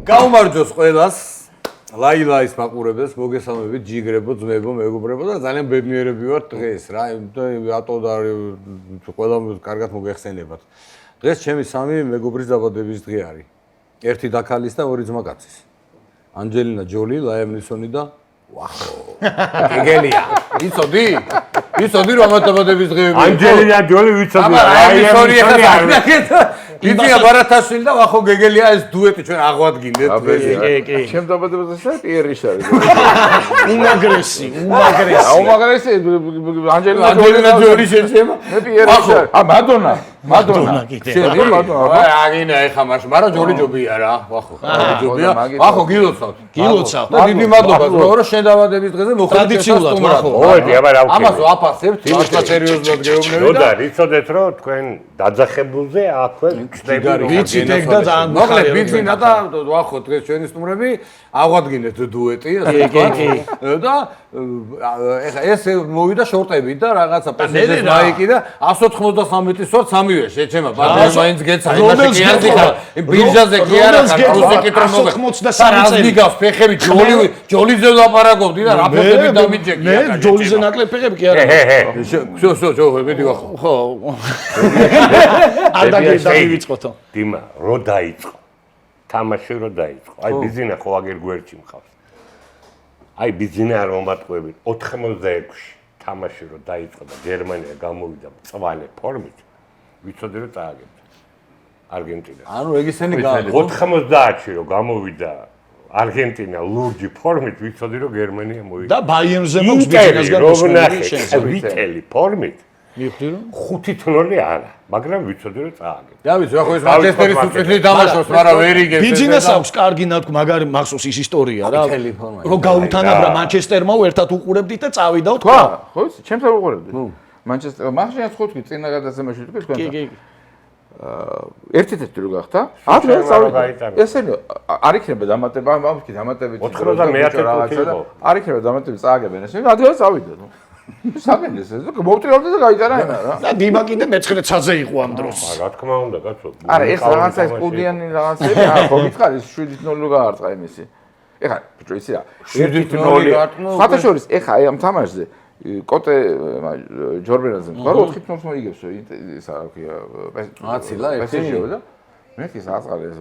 გაუმარჯოს ყველას. ლაილაის მაყურებელს მოგესალმებით ჯიგრებო, ძმებო, მეგობრებო და ძალიან ბედნიერები ვართ დღეს რა. რატო და ყველა კარგად მოგეხსენებათ. დღეს ჩემი სამი მეგობრის დაბადების დღე არის. ერთი დაქალის და ორი ძმაკაცის. ანჯელინა ჯოლი, ლაიამნისონი და ვახო. გეგელია. იცოდი? იცოდი რომ ამ დაბადების დღეები. ანჯელინა ჯოლი ვიცოდი. ლაიამნისონი ახლა იდეა ბარათაშვილი და ვახო გეგელია ეს დუეტი ჩვენ აღვადგინეთ. კი. ჩემ დაბადებაზე პიერ რიშარი. უმაგრესი. უმაგრესი ანჯელინა ჯოლი შეჩემა. მე პიერ რიშარი. მადონა. შენ მადონა. აგინა ეხა მაშინ, მაგრამ ჯოლი ჯობია რა, ვახო. ჯობია. ვახო გილოცავთ. გილოცავთ. და დიდი მადლობა რომ შენ დაბადების დღეზე ტრადიციულად ვახო. ოდი, აბა რა ვქნა. ამას ვაფასებთ, იმასა სერიოზულად გეუბნები და რიცოდეთ რომ თქვენ დაძახებულზე აქვე ვიცი ეგ და ძალიან მოკლედ ბიძინა და ვახო დღეს ჩვენი სტუმრები აღვადგინეთ დუეტი კი. და ეხა ეს მოვიდა შორტებით და რაღაცა პესეჟის მაიკი და 193 სორტ სამივე შეჩემა ბარდე მაინც გეცა იმაში კი არ დიხარ ბიჟაზე კი არა რუსი კიტრო მოგე 183 წელი გავს ფეხები ჯოლიზე ლაპარაკობდი და რა ფეხები დამიჯეკი მე ჯოლიზე ნაკლებ ფეხები კი არა შო მედი ვახო ხო არ დავიწყოთო დიმა რო დაიწყო თამაში რო დაიწყო აი ბიზინა ხო აგერ გვერდში მყავს აი ბიზინა არ მომატყუებით 96-ში თამაში რო დაიწყო და გერმანია გამოვიდა მწვანე ფორმით ვიცოდი რომ წააგებდა არგენტინა ანუ ეგ ისენი 90-ში რო გამოვიდა არგენტინა ლურჯი ფორმით ვიცოდი რომ გერმანია მოვიდა და ბაიერნზე მოქვს ბიზნესგან მოსმენილი ვიტელი ფორმით მივხვდი რომ 5-0 არა მაგრამ ვიცოდი რომ წააგებდა და ვიცი ახლა ეს მანჩესტერის უწითლი თამაშობს მაგრამ ვერ იგებს ბიზნეს აქვს კარგი მაგარი მახსოვს ის ისტორია რა რომ გაუთანაბრა მანჩესტერმა ერთად უყურებდით და წავიდა თქვა ხო იცი ჩემს არ უყურებდით მანჩესტერ მახშენს ხო თქვი წინა გადაცემაში თქვი თქვენ კი ერთ-ერთი რო გახდა ადრე წავიდა ესენი არ იქნება დამატება ამბობთ დამატებით 91 არ იქნება დამატებით წააგებენ ესენი ადრე წავიდა საგენდეს ეს მოვტრიალდა და გაიტანა ენა რა და დიმა კიდე მე-9 ცაზე იყო ამ დროს რა თქმა უნდა კაცო არა ეს რაღაცა ეს კუდიანი რაღაცები არა ხო გითხარი 7-0 გაარტყა იმისი ეხა ბიჭო იცი რა 7-0 ხათაშორის ეხა აი ამ თამაშზე კოტე ჯორბერაზე მხარ 4-0 მოიგებსო ის რა ქვია აცილა პესეჟიო და მე ის აწყალეს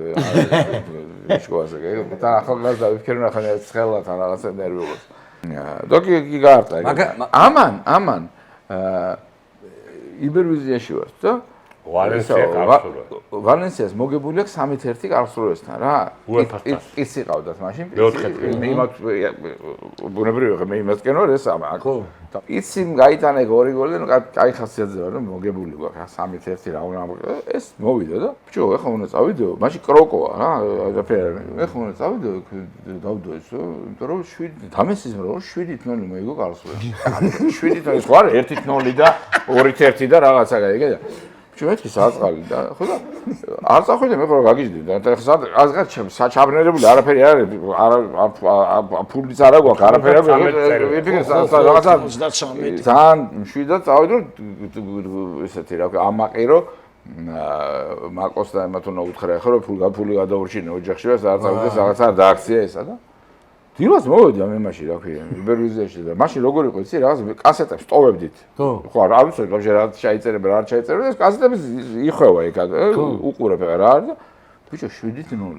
შუაზე და ახალგაზრდა ვიფიქრე ახლა ცხელათან რაღაცა ნერვიულობს დოკი გაარტყა ამან იბერვიზიაში ვარ და ვალენსიას მოგებული აქვს 3-1 კარლსრუესთან რა ის იყავდათ მაშინ მე იმათ ბუნებრივია მე იმასკენ ვარ ეს ხო იცი გაიტანა ორი გოლი და კაი ხასიათზე ვარ რომ მოგებული გვაქვს 3-1 რა უნდა ეს მოვიდა და ბიჭო ეხლა უნდა წავიდო მაშინ კროკოა რა ეხლა უნდა წავიდო დავდო ესო იმიტომ რომ 7 დამესის რომ 7-0 მოიგო კარლსრუესთან 7-0 ის ვარ 1-0 და 2-1 და რაღაცა გაიგე ჩვენთვის საწყალი და ხო და არ წახვიდე მე ხო გაგიჟდი და ეხლა საჩაბრნერებული არაფერი არ არის ფულიც არ აქვს არაფერი ვიფიქრე რაღაცა ძალიან მშვიდად წავიდო ესეთი რა ქვია ამაყირო მაკოს და ემათ უნდა უთხრა ხო რომ ფული გადაურჩინე ოჯახში და არ წავიდეს რაღაცა დააქცია ესა და დილას მოვედი მე მაშინ რა ქვია იბერვიზიაში და მაშინ როგორ იყო იცი რაღაც კასეტებს ტოვებდით ხო არ ვიცი რა შეიძლება რა შეიძლება ეს კასეტები იხვევა იქ უყურებ რა არის და ბიჭო 7-0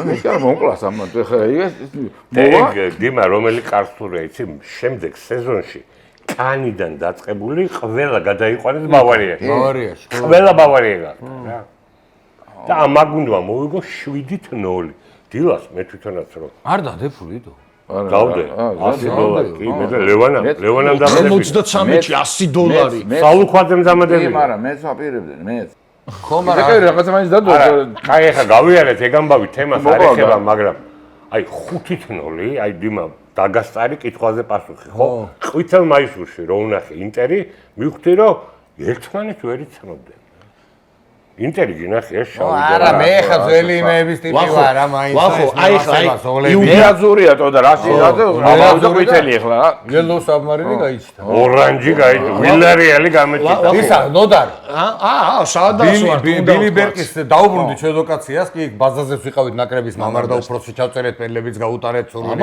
მე კი არ მომკლას ამან ხა ეგ დიმა რომელი კარლსრუე იცი შემდეგ სეზონში კანიდან დაწყებული ყველა გადაიყვანეს ბავარიაში ყველა ბავარია რა და ამაგუნდმა მოვიგო 7-0 დილას მე თვითონაც რომ არ დადებული თო დავდე $100 კი მე და ლევანამ დამატებული 73-ში $100 სალუქვაძემ დამატებული მაგრამ მეც ვაპირებდნენ მეც ხო მაგრამ რაღაცა მაინც დადო აი ახლა გავიარეთ ეგ ამბავი თემას არ ეხება მაგრამ აი 5-0 აი დიმა დაგასწარი კითხვაზე პასუხი ხო ყვითელ მაისურში რო ვნახე ინტერი მივხვდი რომ ერთმანეთს ვერ იცნობდნენ ინტერი გინახია შავი. არა, მე ხა ძველი იმეების ტიპი ვარ, რა მაინც. ვახო, აი ხა მეაზურია თოდა რაში და ყვითელი ახლა რა. ელო საბმარინი გაიჩნდა. ორანჯი გაიჩნდა. ვილარიალი გამეჩნდა. ისა, ნოდარ. სადაც ვარ? ბილი ბერკის დაუბრუნდი ჩვედოკაციას, კი ბაზაზეც ვიყავით ნაკრების მამარ და უფროსი ჩავწერეთ პენლებიც გაუტარეთ სურვილი.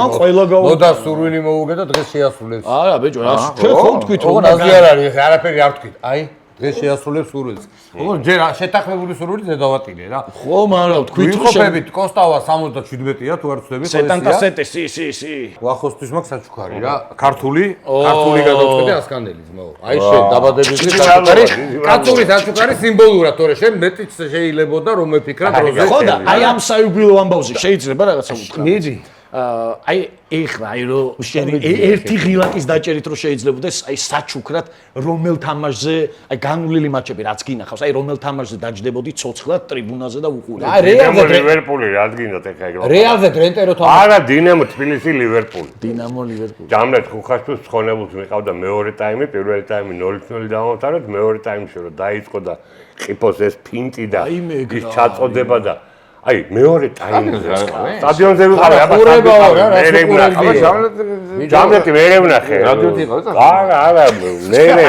ნოდა სურვილი მოუგე და დღეს შეასრულეს. არა, ბიჭო, რა ჩვენ ხო თქვით რომ ნაზი არ არის, არაფერი არ თქვით. აი დღეს შეასრულებს სურვილს. ხო, ჯერ შეთანხმებული სურვილი ზედავატილე რა. ხო, მაგრამ თქვით რომ ვიყოფებით კოსტავა 77-ია, თუ არ ვცდები, სეტანტასეტე, სი. ვახოსთვის მაქვს საჩუქარი რა. ქართული გადავწყვეტე ასკანდელი ძმაო. აი შენ დაბადების დღე საჩუქარი, კაცური საჩუქარი სიმბოლურად, თორე შენ მეტიც შეიძლებოდა რომ მეფიქრად როზე. ხო და აი ამ საიუბილეო ამბავზე შეიძლება რაღაცა უთხრა. მიეძი. აი ეხლა აი რომ შენ ერთი ღილაკის დაჭერით რომ შეიძლებოდეს აი საჩუქრად რომელ თამაშზე აი განვლილი მატჩები რაც გინახავს აი რომელ თამაშზე დაჯდებოდი ცოცხლად ტრიბუნაზე და უყურებდი აი რეალზე ლივერპული რა გინდათ ეხლა ეგ რეალზე დრენტერო თამაში არა დინამო თბილისი ლივერპული დინამო ლივერპული ჯამლეთ ხუხაშტოს ცხონებულს მიყავდა მეორე ტაიმი პირველი ტაიმი 0-0 დავამთავრეთ მეორე ტაიმში რომ დაიწყო და ყიფოს ეს ფინტი და ის ჩაწოდება და აი მეორე ტაიმზე სტადიონზე ვიყავი აბა ჯამლეთი მერე ვნახე არა მერე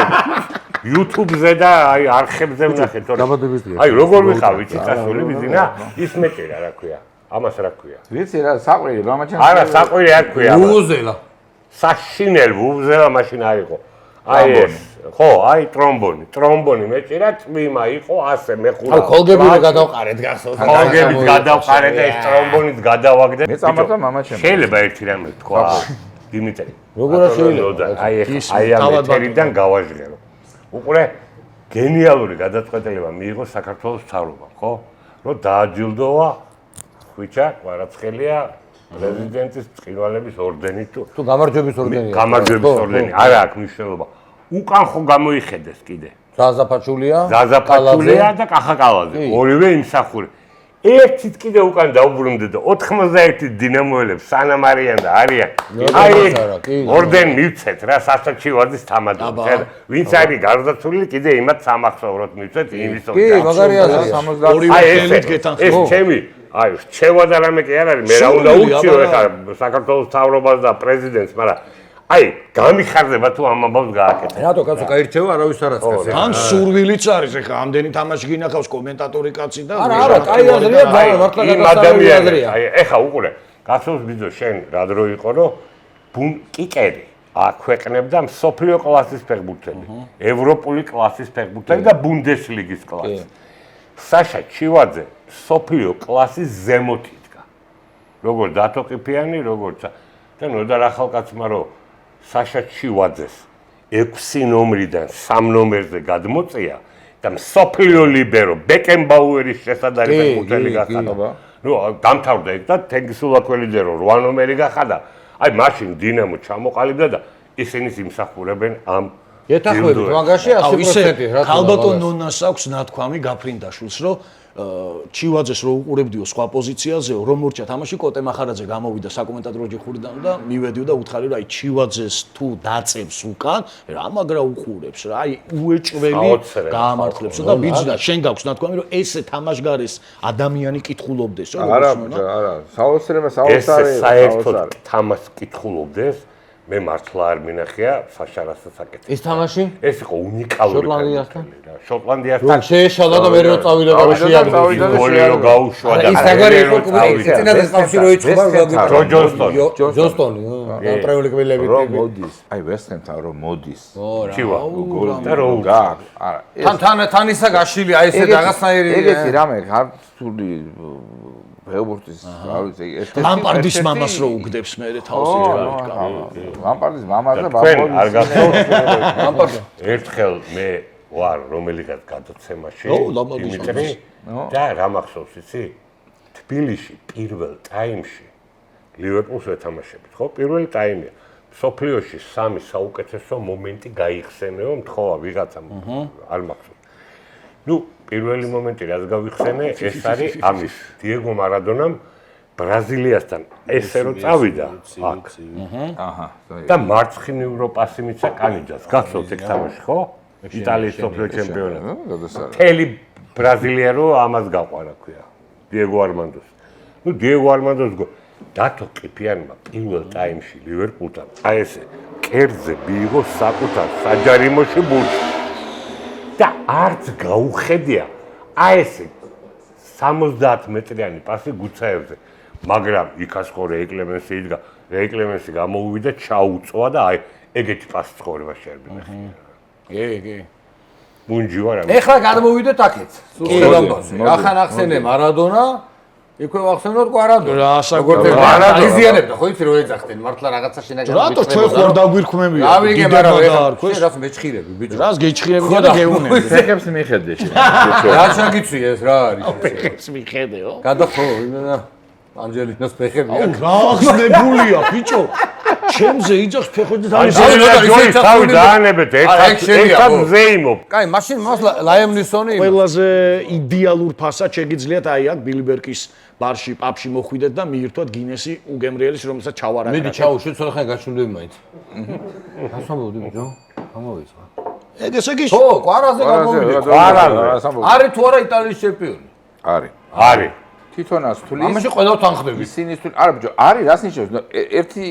YouTube-ზე და აი არხებზე ვნახე თორე აი როგორ ვიყავი ციტასული ვიზინა ის მეჭერა რა ქვია ამას რა ქვია ვიცი რა საყვირი რამაჩან არა საყვირი არ ქვია ვუზელა საშინელ ვუზელა მაშინ არ იყო აი ეს ხო, აი ტრომბონი მეჭირა, წვიმა იყო, ასე მეხურა. აი, ხოლგებიც გადავყარეთ გახსოვს. ხოლგებიც გადავყარეთ და ეს ტრომბონიც გადავაგდე. მე წამართა მამაჩემ. შეიძლება ერთი რამე თქვა, დიმიტრი. როგორ შეიძლება? აი ამ ეთერიდან გავაჟღერო. უყურე, გენიალური გადაწყვეტილება მიიღო საქართველოს მთავრობამ, ხო? რომ დააჯილდოვა ხვიჩა, კვარაცხელია პრეზიდენტის წინვალების ორდენით თუ გამარჯვების ორდენია. გამარჯვების ორდენი, არა აქვს მნიშვნელობა. უკან ხო გამოიხედეს კიდე. ზაზაფაჩულია და კახაკალაძე. ორივე იმსახური. ერთით კიდე უკან დაუბრუნდე და 91 დინამოელებს სანამ არიან და არიან. აი ორდენი მივცეთ რა სასაჩივაძის თამადებს. ვინც არის გარდაცვლილი კიდე იმათ სამახსოვროდ მივცეთ იმის ორდენი. კი, მაგარი აზრია. ეს ჩემი აი რჩევა და რამე კი არ არის მე რა უნდა უჩიო ეხლა საქართველოს მთავრობას და პრეზიდენტს, მაგრამ აი, გამიხარდება თუ ამ ამბავს გააკეთე. რატო კაცო გაირჩევა, არავის არ აცქეს. თან სურვილიც არის ეხლა ამდენი თამაში გინახავს კომენტატორი კაცი და არა, კაი აზრია, მართლა გადასწავლული აზრია. აი, ეხლა უყურე, გახსოვს ბიძო შენ რა დრო იყო, რომ კიკერი აქვეყნებდა მსოფლიო კლასის ფეხბურთელი, ევროპული კლასის ფეხბურთელი და ბუნდესლიგის კლასი. საშა ჩივაძე მსოფლიო კლასის ზემოთ იდგა. როგორ დათოყიფიანი, როგორც და ნოდარ ახალკაცმა რომ საშა ჩივაძეს 6 ნომრიდან 3 ნომერზე გადმოწია და მსოფლიო ლიბერო ბეკენბაუერის შესაძარი ფეხბურთელი გახადა. ნუ დამთავრდა ეგ და თენგისულაკველიძე რომ 8 ნომერი გახადა. აი მაშინ დინამო ჩამოყალიბდა და ისინი იმსახურებენ ამ ეთახვებით მაგაში 100% რა თქმა უნდა. ქალბატონ ნონას აქვს ნათქვამი გაფრინდაშვილს რომ ჩივაძეს რო უყურებდიო სხვა პოზიციაზეო რომ მორჩა თამაში კოტე მახარაძე გამოვიდა საკომენტატორო ჯიხურიდან და მივედიო და უთხარი რომ აი ჩივაძეს თუ დაწევს უკან რა მაგრა უყურებს რა აი უეჭველი გაამართლებს და ბიძნა შენ გაქვს ნათქვამი რომ ესე თამაშგარეს ადამიანი კითხულობდეს არა საოცრება საოცარი საერთოდ თამაშს კითხულობდეს მე მართლა არ მინახია საშარასა საკეთე. ეს თამაში? ეს იყო უნიკალური შოტლანდიასთან? შოტლანდიასთან. შეეშალა და მერე წავიდა და შეაგდო. გოლი რო გაუშვა და ის აგარი იყო წინადას კავშირი რო იწყება ჯონსტონი. პრემიერ ლიგები. რომ მოდის. აი ვესტჰემთან რომ მოდის. ჩივა. გოლი და რო გაქვს. არა. თან ისა გაშილი აი ესე რაღაცნაირი. ეგეთი რამე ქართული ფეხბურთის რა ვიცი ეს ლამპარდის მამას რო უგდებს მე თავს ლამპარდის მამას და ბაბოლის არ გასწორ ლამპარდი ერთხელ მე ვარ რომელიღაც გადაცემაში იმიტრი და რა მახსოვს იცი თბილისში პირველ ტაიმში ლივერპულს ვეთამაშებით ხო პირველი ტაიმია სოფლიოში 3 საუკეთესო მომენტი გაიხსენეო მთხოვა ვიღაცამ არ მახსოვს ნუ პირველი მომენტი რაც გავიხსენე ეს არის ამის დიეგო მარადონამ ბრაზილიასთან ესე რო წავიდა აქ და მარცხნივ რო პასი მიცა კანიჯას გახსოვთ ეგ თამაში ხო იტალიის სოფლიო ჩემპიონატი. გადასარევი. მთელი ბრაზილია რო ამას გაყვარა ქვია. დიეგო არმანდოს. ნუ დიეგო არმანდოს დათო ყიფიანმა პირველ ტაიმში ლივერპულთან აი ესე კერძზე მიიღო საკუთარ საჯარიმოში ბურთი. და არც გაუხედია აი ესე 70 მეტრიანი პასი გუცაევზე. მაგრამ იქასყო რეიკლემენსი იდგა, რეიკლემენსი გამოუვიდა, ჩაუწვა და აი ეგეთი პასი ცხოვრება შეერბინა. კი. მუნჯი ვარ ამ. ეხლა გადმოვიდეთ აქეთ. სულ ხელამდაზე. ახან ახსენე მარადონა, იქვე ვახსენოთ კვარადონა. რა საკვირ იზიანებდა, ხო იცი რო ეძახდნენ, მართლა რაღაცა შინაგანი. რატო ჩვენ ხوار დაგვირქმევია? ავიგე, მაგრამ ეს რას მეჭხირები, ბიჭო. რას გეჭხირები და გეუნები? ფეხებს მიხედე შე. რა ჩაგიცვი ეს რა არის? ფეხებს მიხედეო. გადახო, იმენა ანჯელინას ფეხები. აუ რა ახსნებულია, ბიჭო. ჩემზე იძახს ფეხები და ჯოი თავი დაანებეთ, ერთად მზეიმობ. კაი, მაშინ მას ლაიამ ნისონი. ყველაზე идеალურ ფასად შეგიძლიათ აი აქ ბილბერკის ბარში, პაპში მოხვიდეთ და მიირთვათ გინესი უგემრიელის, რომელსაც ჩავარაკრა. მიდი ჩაუშვი, ცოტა ხანი გაჩვენდები მაინც. გასამოვდი ბიჭო. გამოვიწყო. ეგ ესე იგი ხო, კვარაზე გამოვიდი. არის თუ არა იტალიის ჩემპიონი? არის. თვითონაც თulis. ამაში ყველას თანხდები. ისინი თulis. არა ბიჭო, არის რას ნიშნავს? ერთი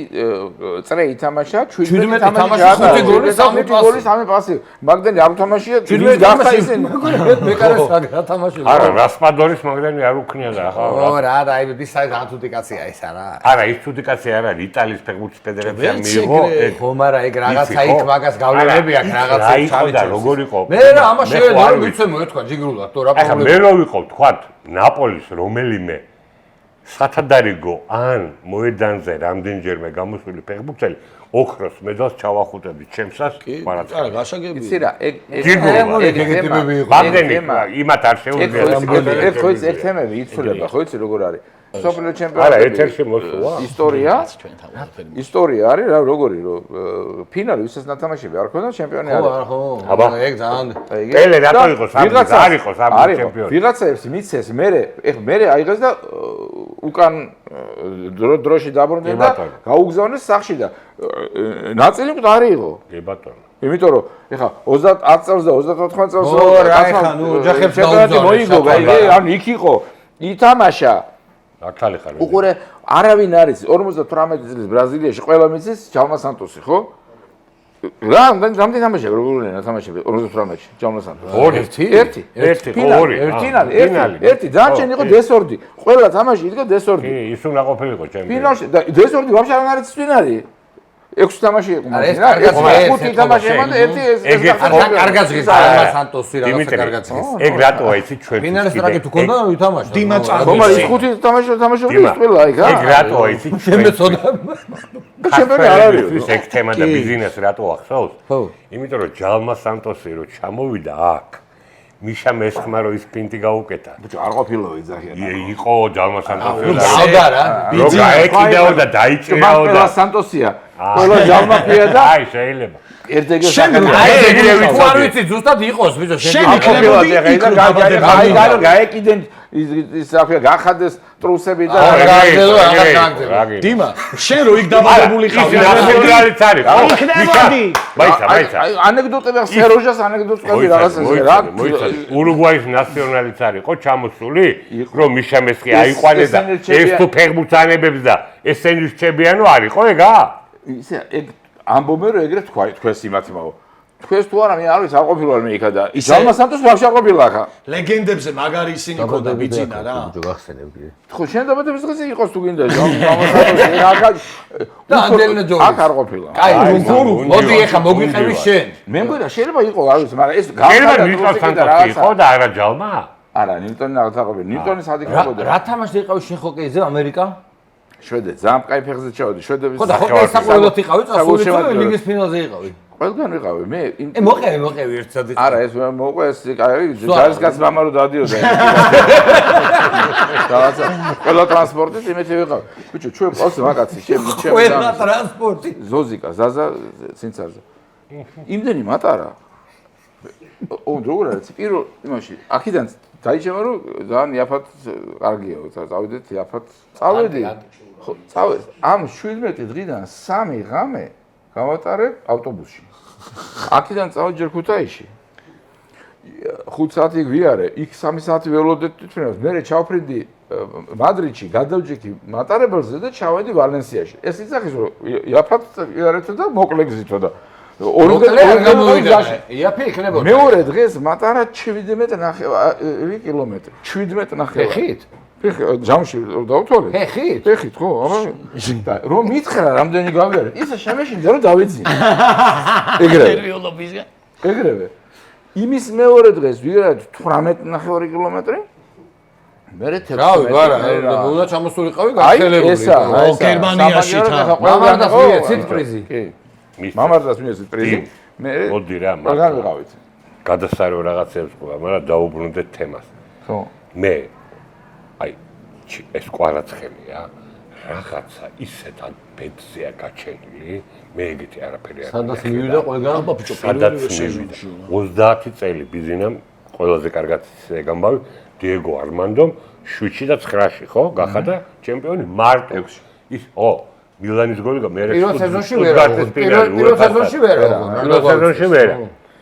წრე ითამაშა, 17 თამაში, 5 გოლი, 3 გოლი, 3 პასი. მაგდენი არ უთამაშია, 17 გახდა ისინი. მეკარეს რა თამაშია. არა, რასპადორის მაგდენი არ უქნია და ახლა. ო რა და აი ის არის განთუდიკაცია ეს არა. არა, ის თუდიკაცია არა, იტალიის ფეხბურთის ფედერაცია მიიღო. ხო, მაგრამ ეგ რაღაცა იქ მაგას გავლენები აქვს, რაღაცა ჩავი და როგორ იყო? მე რა ამაში ვერ ვიცი მოეთქვა ჯიგრულად, თუ რა ახლა პრობლემა. მე რო ვიყო, თქვათ, ნაპოლის რომელიმე სათადარიგო ან მოედანზე რამდენჯერმე გამოსული ფეხბურთელი ოქროს მედალს ჩავახუტებდი ჩემსას მარათონში. არა, გასაგებია. იცი რა, ეგ მაგდენი იმათ არ შეუძლია. ეგ ხო ეს თემები იცვლება, ხო იცი როგორ არის? სოფლიო არა, ჩემპიონატი. ეთერში მოსულა. ისტორია არის რა, როგორი რომ ფინალი ვისაც ნათამაშები არ ქონდა ჩემპიონი არის. ხო, აბა. ეგ ძალიან პელე რატო იყო სამი? არ იყო სამი ჩემპიონი. ვიღაცებს მიცეს, მე აიღეს და უკან დროში დაბრუნდნენ და გაუგზავნეს სახში და ნაწილი მყარი იყო. კი ბატონო. იმიტომ რომ ეხა 30 წელს და 34 წელს რა ეხა ნუ ოჯახებს ჩემპიონატი მოიგო, ანუ იქ იყო, ითამაშა. ახალი ხარ. უყურე არავინ არის 58 წლის ბრაზილიაში ყველა მიცის ჯალმა სანტოსი, ხო? რამდენი თამაშია როგორ თამაშები 58-ში ჯალმა სანტოსი? ერთი ფინალი, ერთი დანარჩენი იყო დესორდი. ყველა თამაში იდგა დესორდი. კი, ის უნდა ყოფილიყო ჩემპიონი. ფინალში და დესორდი ვაფშე არ არის წინ არის. 6 თამაში იყო. ეს კარგად 5 თამაში ემან და ერთი ეს კარგად ზღის ჯალმა სანტოსი რაღაცა კარგად ზღის. ეგ რატოა იცი ჩვენ ფინალის ტრაკი თუ ქონდა ვითამაშა. ხო, მაგრამ ის 5 თამაშობდა ის ყველა იქ რა. ეგ რატოა იცი ჩვენ შემეცოდა. ჩემპიონი არ არის. ეგ თემა და ბიზნესი რატო ახსოვს? ხო. იმიტომ რომ ჯალმა სანტოსი რო ჩამოვიდა აქ მიშა მესხმა რო ის პინტი გაუკეთა. ბიჭო არ ყოფილო იძახიან. იყო ჯალმა სანტოსი და გავდა რა. რო გაეკიდაო და დაიჭირაო და სანტოსია. ყველა ჯალმა ყია და აი შეიძლება. ერთ-ერთი არ ვიცი ზუსტად იყოს ბიჭო გაეკიდენ ის აფია გახადეს ტრუსები და დიმა შენ რო იქ დაბადებული ხარ ნაციონალიც არის მაიცა ანეკდოტები აქვს სეროჟას ანეკდოტები რაღაცაზე რა ურუგვაის ნაციონალიც არის ხო ჩამოსული რომ მიშა მესხი აიყვანეს და ეს თუ ფეხბურთანებებს და ესენი რჩებიანო არის ხო ეგა ისე ეგ ამბობენ რომ ეგრე თქვა თქვენს იმათიმაო თქვენს თუ არა მე არ ვიცი არ ყოფილა მე იქა და ჯალმა სანტოს ვაფშე არ ყოფილა ხა ლეგენდებზე მაგარი ისინი ქონდა ბიძინა რა ბიჭო გახსენებდი ხო შენ დაბადების დღეზე იყოს თუ გინდა ჯალმა სანტოს რა და ანდელინა ჯორი აქ არ ყოფილა კაი მოდი ეხა მოგვიყევი შენ მე მგონია შეიძლება იყოს არ ვიცი მაგრამ ეს გახდა ნიკოლ სანტოსი იყო და არა ჯალმა არა ნიუტონი არ თაყოფილი ნიუტონი სადი ხდებოდა რა თამაში იყავი შენ ხოკეიზე ამერიკა შვედეთ ძალიან კაი ფეხზე ჩავდი შვედების ხო და ხოკეის საყურებლად იყავი წასული თუ ლიგის ფინალზე იყავი ყველგან ვიყავი მე მოყევი ერთსადი არა ეს მოყვე ეს კაი ჯარისკაც მამა რო დადიოდა რაღაცა ყველა ტრანსპორტით იმეთი ვიყავ ბიჭო ჩვენ ყავს მაგაცი ჩემ ყველა ტრანსპორტი ზოზიკა ზაზა ცინცარზე იმდენი მატარა როგორ არის პირველ იმაში აქედან დაიჭემა რომ ძალიან იაფად კარგია წავიდეთ იაფად წავედი ხო წავედი ამ 17 დღიდან 3 ღამე გავატარებ ავტობუსში აქედან წავედი ჯერ ქუთაისში 5 საათი ვიარე, იქ 3 საათი ველოდეთ თვითონაც. მე ჩავფრინდი მადრიდში, გადავჯექი მატარებელზე და ჩავედი ვალენსიაში. ეს იცახის რომ იაფად ვიარეთო და მოკლეგზითო და იაფი იქნებოდა. მეორე დღეს მატარა 17.5 კილომეტრი. 17.5. ფეხით? ჯამში დავთვალე. ფეხით? ფეხით ხო, აბა. რომ მითხრა რამდენი გავიარე. ისა შემეშინდა რომ დავიძინე. ნერვიულობისგან. ეგრევე. იმის მეორე დღეს ვიღეთ 18.5 კილომეტრი. მერე 16. რავი, ვარა, უნდა ჩამოსულიყავი გათხელებული. ესა, გერმანიაში თან. მამარდას მიეცით პრიზი. კი. მამარდას მიეცით პრიზი. მე მოდი რა, მაგარ ვიყავით. გადასარო რაღაცებს ყვა, მაგრამ დაუბრუნდეთ თემას. ხო. მე აი ეს კვარაცხელია, რაღაცა ისედან ბედზეა გაჩენილი, მე ეგეთი არაფერი არ სადაც მივიდა ყველგან? აბა ბიჭო, სადაც პირველი მივიდა. 30 წელი ბიზინამ ყველაზე კარგად ეგ ამბავი დიეგო არმანდომ 7-ში და 9-ში ხო გახადა ჩემპიონი მარტო 6-ში. ის მილანის გოლი მე პირველ სეზონში ვერ პირველ სეზონში ვერ პირველ სეზონში ვერ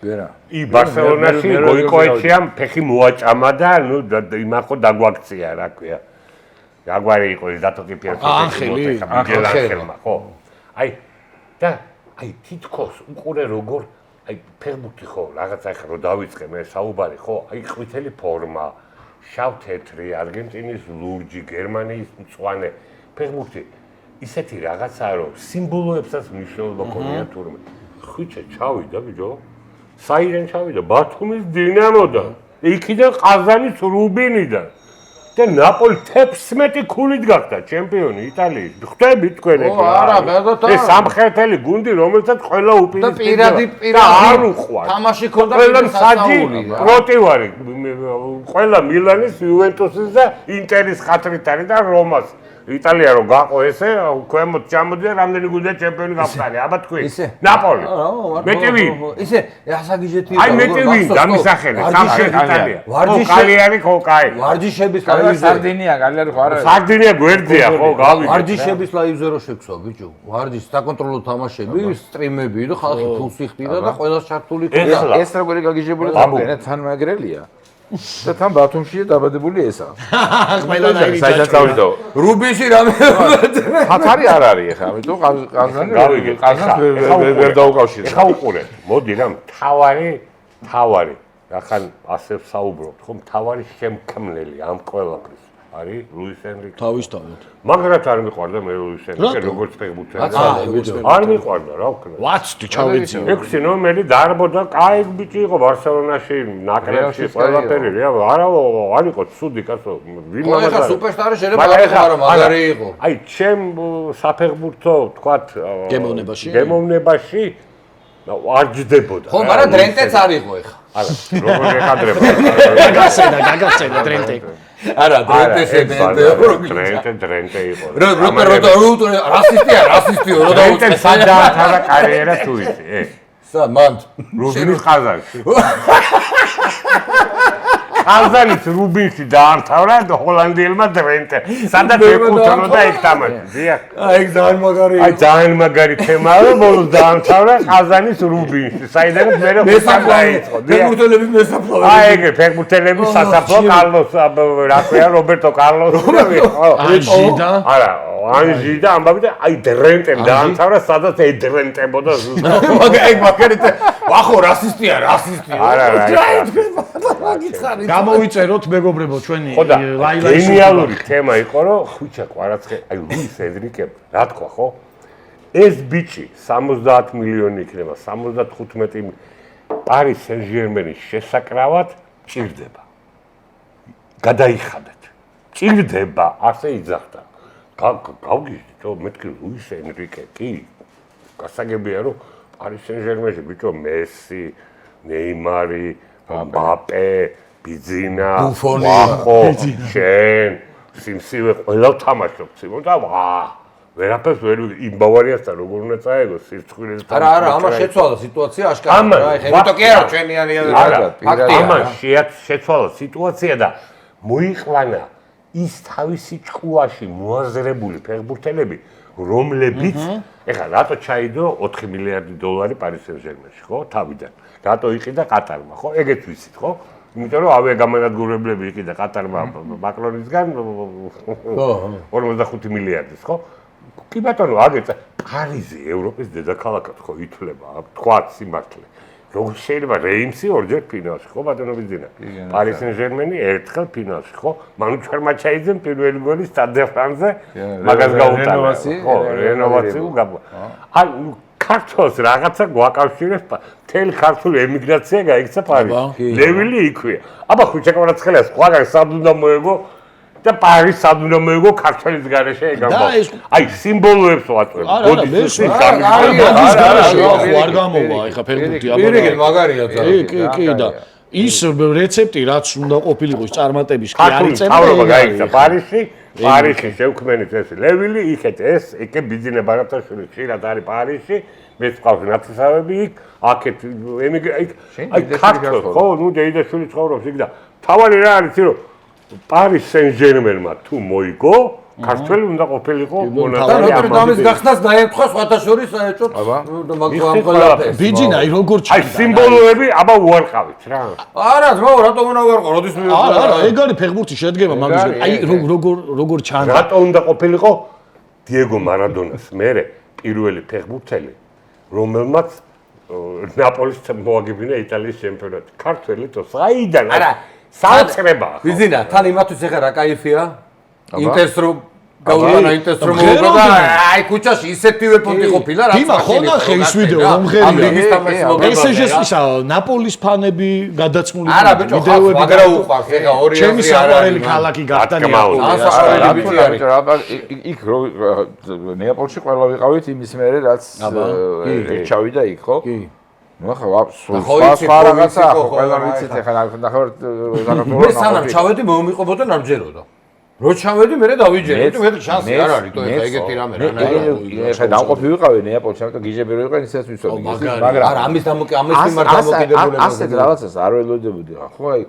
ვერა. ი ბარსელონაში გოიკოეჩიამ ფეხი მოაჭამა და ნუ იმახო დაგვაქცია რა ქვია. აგვარი იყო ის დათოკი ანხელი? ანხელმა ხო. აი და აი თითქოს უყურე როგორ აი ფეხბურთი ხო რაღაცა ახლა რო დავიწყე მე საუბარი ხო აი ყვითელი ფორმა შავ-თეთრი არგენტინის ლურჯი გერმანიის მწვანე ფეხბურთი ისეთი რაღაცაა რომ სიმბოლოებსაც მნიშვნელობა ქონია თურმე ხვიჩე ჩავიდა ბიჭო საირენ ჩავიდა ბათუმის დინამოდან იქიდან ყაზანის რუბინიდან და ნაპოლი 11 ქულით გახდა ჩემპიონი იტალიის. ხვდები თქვენ ეგ? არა, ბედოთა. ეს სამხერტელი გუნდი, რომელსაც ყველა უპირისპირდება. და პირადი არ უყვარ. თამაში ქონდა ყველა მსაჯი პროტივარი. ყველა მილანის, იუვენტუსის და ინტერის ხათრით არის და რომას. იტალია რო გაყო ესე, ქვემოთ ჩამოდია რამდენი გუნდია ჩემპიონი გახდა. აბა თქვენ. ნაპოლი. მეტი ვინ? ისე ასაგიჟეთი. აი მეტი ვინ დამისახელე, სამხერტ იტალია. კალიარი ხო კაი. ვარჯიშების სარდინია, კალიარი ხო არა. სარდინია გვერდია ხო გავიგე. ვარჯიშების ლაივზე რო შექსვა ბიჭო. ვარჯიშ საკონტროლო თამაშები, სტრიმები და ხალხი ფულს იხდიდა და ყველას ჩართული ქონდა. ეს როგორი გაგიჟებული და თან მაგრელია. და თან ბათუმში დაბადებული ესა. ყველანაირი საიდან წავიდო? რუბინში რამე ხათარი არ არის ახლა, ამიტომ ყაზანი გავიგე. ყაზანს ვერ დაუკავშირე. ეხა უყურე. მოდი რა, თავარი. ახლა ასე საუბრობთ, ხო? თავარი შემქმნელი ამ ყველაფრის არის ლუის ენრიკე. თავისთავად. მაგრად არ მიყვარდა მე ლუის ენრიკე, როგორც ფეხბურთელი. არ მიყვარდა, რა ვქნა. ვაცდი ჩავეცი. 6 ნომერი დარბოდა, კაი ბიჭი იყო ბარსელონაში, ნაკრებში ყველაფერი რა, არ იყო ცუდი კაცო. ვინ ხო ეხა სუპერსტარი შეიძლება არ იყო, მაგრამ მაგარი იყო. აი, ჩემ საფეხბურთო, თქვათ, გემოვნებაში არ ჯდებოდა. ხო, მაგრამ დრენტეც არ იყო ეხა. არა, როგორ ეხადრება. გაგაცენა დრენტე. არა, დრენტე იყო. რასისტია, რო დრენტე სადაამთავრა კარიერა თუ იცი, სა მანდ რუბინის ყაზანში. ყაზანის რუბინში დაამთავრა ჰოლანდიელმა დრენტე. სადაც ეკუთვნოდა ეგ თამაში. დიახ. ეგ ძალიან მაგარი. აი ძალიან მაგარი თემაა, ბოლოს დაამთავრა ყაზანის რუბინში. საიდანაც მე მესაფლავე. ფეხბურთელების მესაფლავე. აი ეგ ფეხბურთელების სასაფლო კარლოს რა ქვია რობერტო კარლოსი. ანჟიდა. არა, ანჟიდა ამბავი და აი დრენტემ დაამთავრა, სადაც ედრენტებოდა ზუსტად. ეგ მაგარი ვახო რასისტია. არა, გამოვიწეროთ მეგობრებო ჩვენი ლაილაის გენიალური თემა იყო რომ ხუჩა კვარაცხე აი ლუის ენრიკე რა თქვა ხო ეს ბიჭი 70 მილიონი იქნება 75 პარის სენ-ჟერმენის შესაკრავად ჭირდება გადაიხადეთ ჭირდება ასე იძახდა გავგიჟდით რომ მეთქი ლუის ენრიკე კი გასაგებია რომ პარის სენ-ჟერმენში ბიჭო მესი ნეიმარი მბაპე ბიზინა, ვახო, შენ, სიმსივე ყველა თამაშობს, და ვერაფერს ვერ იმ ბავარიასთან როგორ უნდა წაეგო სირცხვილი. არა, ამას შეცვალა სიტუაცია აშკარად. ეხლა კი არა, ჩვენიანი ფაქტია. ამას შეცვალა სიტუაცია და მოიყვანა ის თავისი ჭკუაში მოაზრებული ფეხბურთელები, რომლებიც ეხლა რატო ჩაიდო 4 მილიარდი დოლარი პარის სენ-ჟერმენში, ხო? თავიდან. რატო იყიდა ყატარმა, ხო? ეგეც ვიცით, ხო? იმიტომ რომ ავიაგამანადგურებლები იყიდა ყატარმა მაკრონისგან 45 მილიარდის, ხო? კი ბატონო, აგეცა პარიზი ევროპის დედაქალაქად ხო ითვლება, თქვა სიმართლე. როგორ შეიძლება რეიმსი ორჯერ ფინალში, ხო ბატონო ბიზინა? პარის სენ-ჟერმენი ერთხელ ფინალში, ხო? მანუ ჩარმა ჩაიძენ პირველი გოლი სტად დე ფრანზე, მაგას გაუტანა. ხო, რენოვაციულ გაბა. ანუ ქართულს რაღაცა გვაკავშირებს, მთელი ქართული ემიგრაცია გაიქცა პარიზში. ლევილი იქვეა. აბა ხუჩა კვარაცხელიას სხვაგან სად უნდა მოეგო და პარის სად უნდა მოეგო ქართველის გარეშე ეგამბა. აი სიმბოლოებს ვაწვევ. ბოდიშის არ გამოვა, ეხა ფეხბურთი აბა. პირიქით მაგარია ძალიან. კი და ის რეცეპტი რაც უნდა ყოფილიყო წარმატების კი არ ქართული თავრობა გაიქცა პარიზში შევქმნით ეს ლევილი, იქეთ ეს, ეკე ბიძინე ბარათაშვილი ხშირად არის პარიზში, მეც ყავს ნათესავები იქ, აქეთ აი ქართულ, ხო, ნუ დეიდაშვილი ცხოვრობს იქ და თავარი რა არის, რომ პარის სენ-ჟერმენმა თუ მოიგო, ქართველი უნდა ყოფილიყო მონაწილე. და როდესაც გახსნას დაემთხვა სხვათა შორის საერთოდ მაგალითად ბიჯინა აი როგორ ჩანდა. აი სიმბოლოები აბა უარყავით რა. არა, ძმაო, რატომ უნდა ვარყო? როდის მე არა, ეგ არის ფეხბურთი შედგება მაგის. აი როგორ ჩანდა. რატო უნდა ყოფილიყო დიეგო მარადონას მერე პირველი ფეხბურთელი, რომელმაც ნაპოლის მოაგებინა იტალიის ჩემპიონატი. ქართველი თო საიდან? არა, საოცრება. ბიზინა, თან იმათვის ეხა რა кайფია? ინტერს რო გაუტანა ინტერს რო მოვიდა და აი ქუჩაში ისეთივე ფონტი ყოფილა რა. დიმა ხო ნახე ის ვიდეო რომ ღერია. ესეჟეს ისა ნაპოლის ფანები გადაცმული ვიდეოები მაგრამ უყვარს ეხა 200 ჩემი საყვარელი ქალაქი გახდა იქ რო ნეაპოლში ყველა ვიყავით იმის მერე რაც ჩავიდა იქ ხო? ნუ ახლა სხვა რაღაცა ყველა ვიცით ეხლა ნახევარ საქართველოს მე სანამ ჩავედი მომიყვებოდა ნაბჯეროდა. რო ჩავედი მე დავიჯერე, იმიტომ მე შანსი არ არის, თო ეხა ეგეთი რამე რა. ეხა დამყოფი ვიყავი ნეაპოლში, ამიტომ გიჟები რო იყო ისეც ვიცოდი. მაგრამ არა, ამის მიმართ დამოკიდებულება. ასეთ რაღაცას არ ველოდებოდი. ხო აი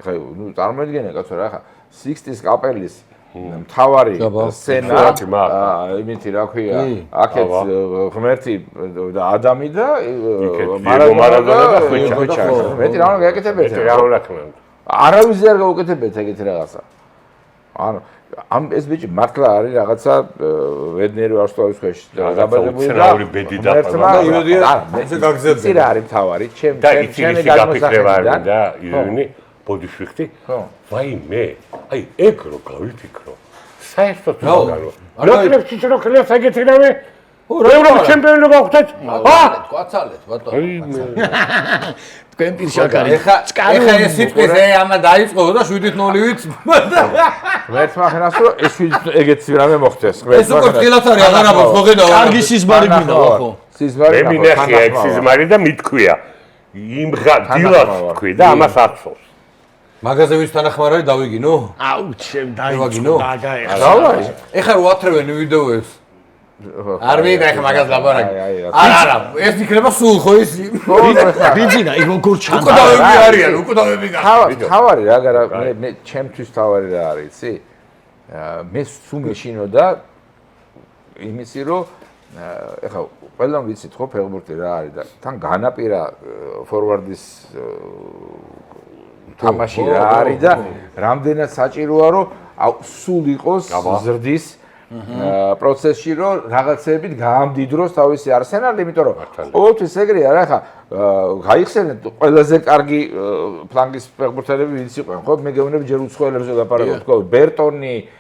ეხა ნუ წარმოიდგინე კაცო რა, ეხა 60-ის კაპელის მთავარი სცენა, იმითი რა ქვია, აქეთ ღმერთი და ადამი და მარადონა და ხვიჩა. მეტი რა უნდა გააკეთებეთ? რა უნდა ქნა? არავის არ გაუკეთებთ ეგეთი რაღაცა. ანუ ამ ეს ბიჭი მართლა არის რაღაცა ვედნერი ვარსკვლავის ქვეშ დაბადებული და უცნაური ბედი დაფარვა. ესე გაგზავნა. იცი რა არის თავარი, ჩემი გაფიქრება არ მინდა ირინი ბოდიშვიხტი. ვაიმე, აი ეგ რო გავიფიქრო. საერთოდ მაგარო. ნაკრებში რო ხლებს ეგეთი რამე ევროპის ჩემპიონი გავხდეთ. გვაცალეთ ბატონო. თქვენ პირშაკარი. ეხა ეს სიტყვის ამა დაიწყო და 7-0-ით. ღმერთმა ხენას რომ ეს ეგეთი რამე მოხდეს. ეს უკვე წილად არის აღარ ამბობს მოხედავ. კარგი სიზმარი მინდა ხო? სიზმარი მე მინახია ეგ სიზმარი და მithქვია. იმ დილას თქვი და ამას აცხოვს. მაგაზე ვის თანახმარ არის დავიგინო? აუ ჩემ დაიგინო. ეხა რო ათრევენ ვიდეოებს. არ მინდა ეხა მაგას ლაბორატორი. არა, ეს იქნება სულ ხო ის? ბიძინა, იქ როგორ ჩანდა. უკუდავები არიან, უკუდავები გახდა. თავარი რა მე ჩემთვის თავარი რა არის, იცი? მე სულ მეშინოდა იმისი რომ ეხა ყველამ ვიცით ხო ფეხბურთი რა არის და თან განაპირა ფორვარდის თამაში რა არის და რამდენად საჭიროა რომ სულ იყოს ზრდის პროცესში რომ რაღაცებით გაამდიდროს თავისი არსენალი, იმიტომ რომ ყოველთვის ეგრეა რა ხა გაიხსენეთ ყველაზე კარგი ფლანგის ფეხბურთელები ვინც იყვნენ ხო მე გეუბნები ჯერ უცხოელებს ლაპარაკობ თქო ბერტონი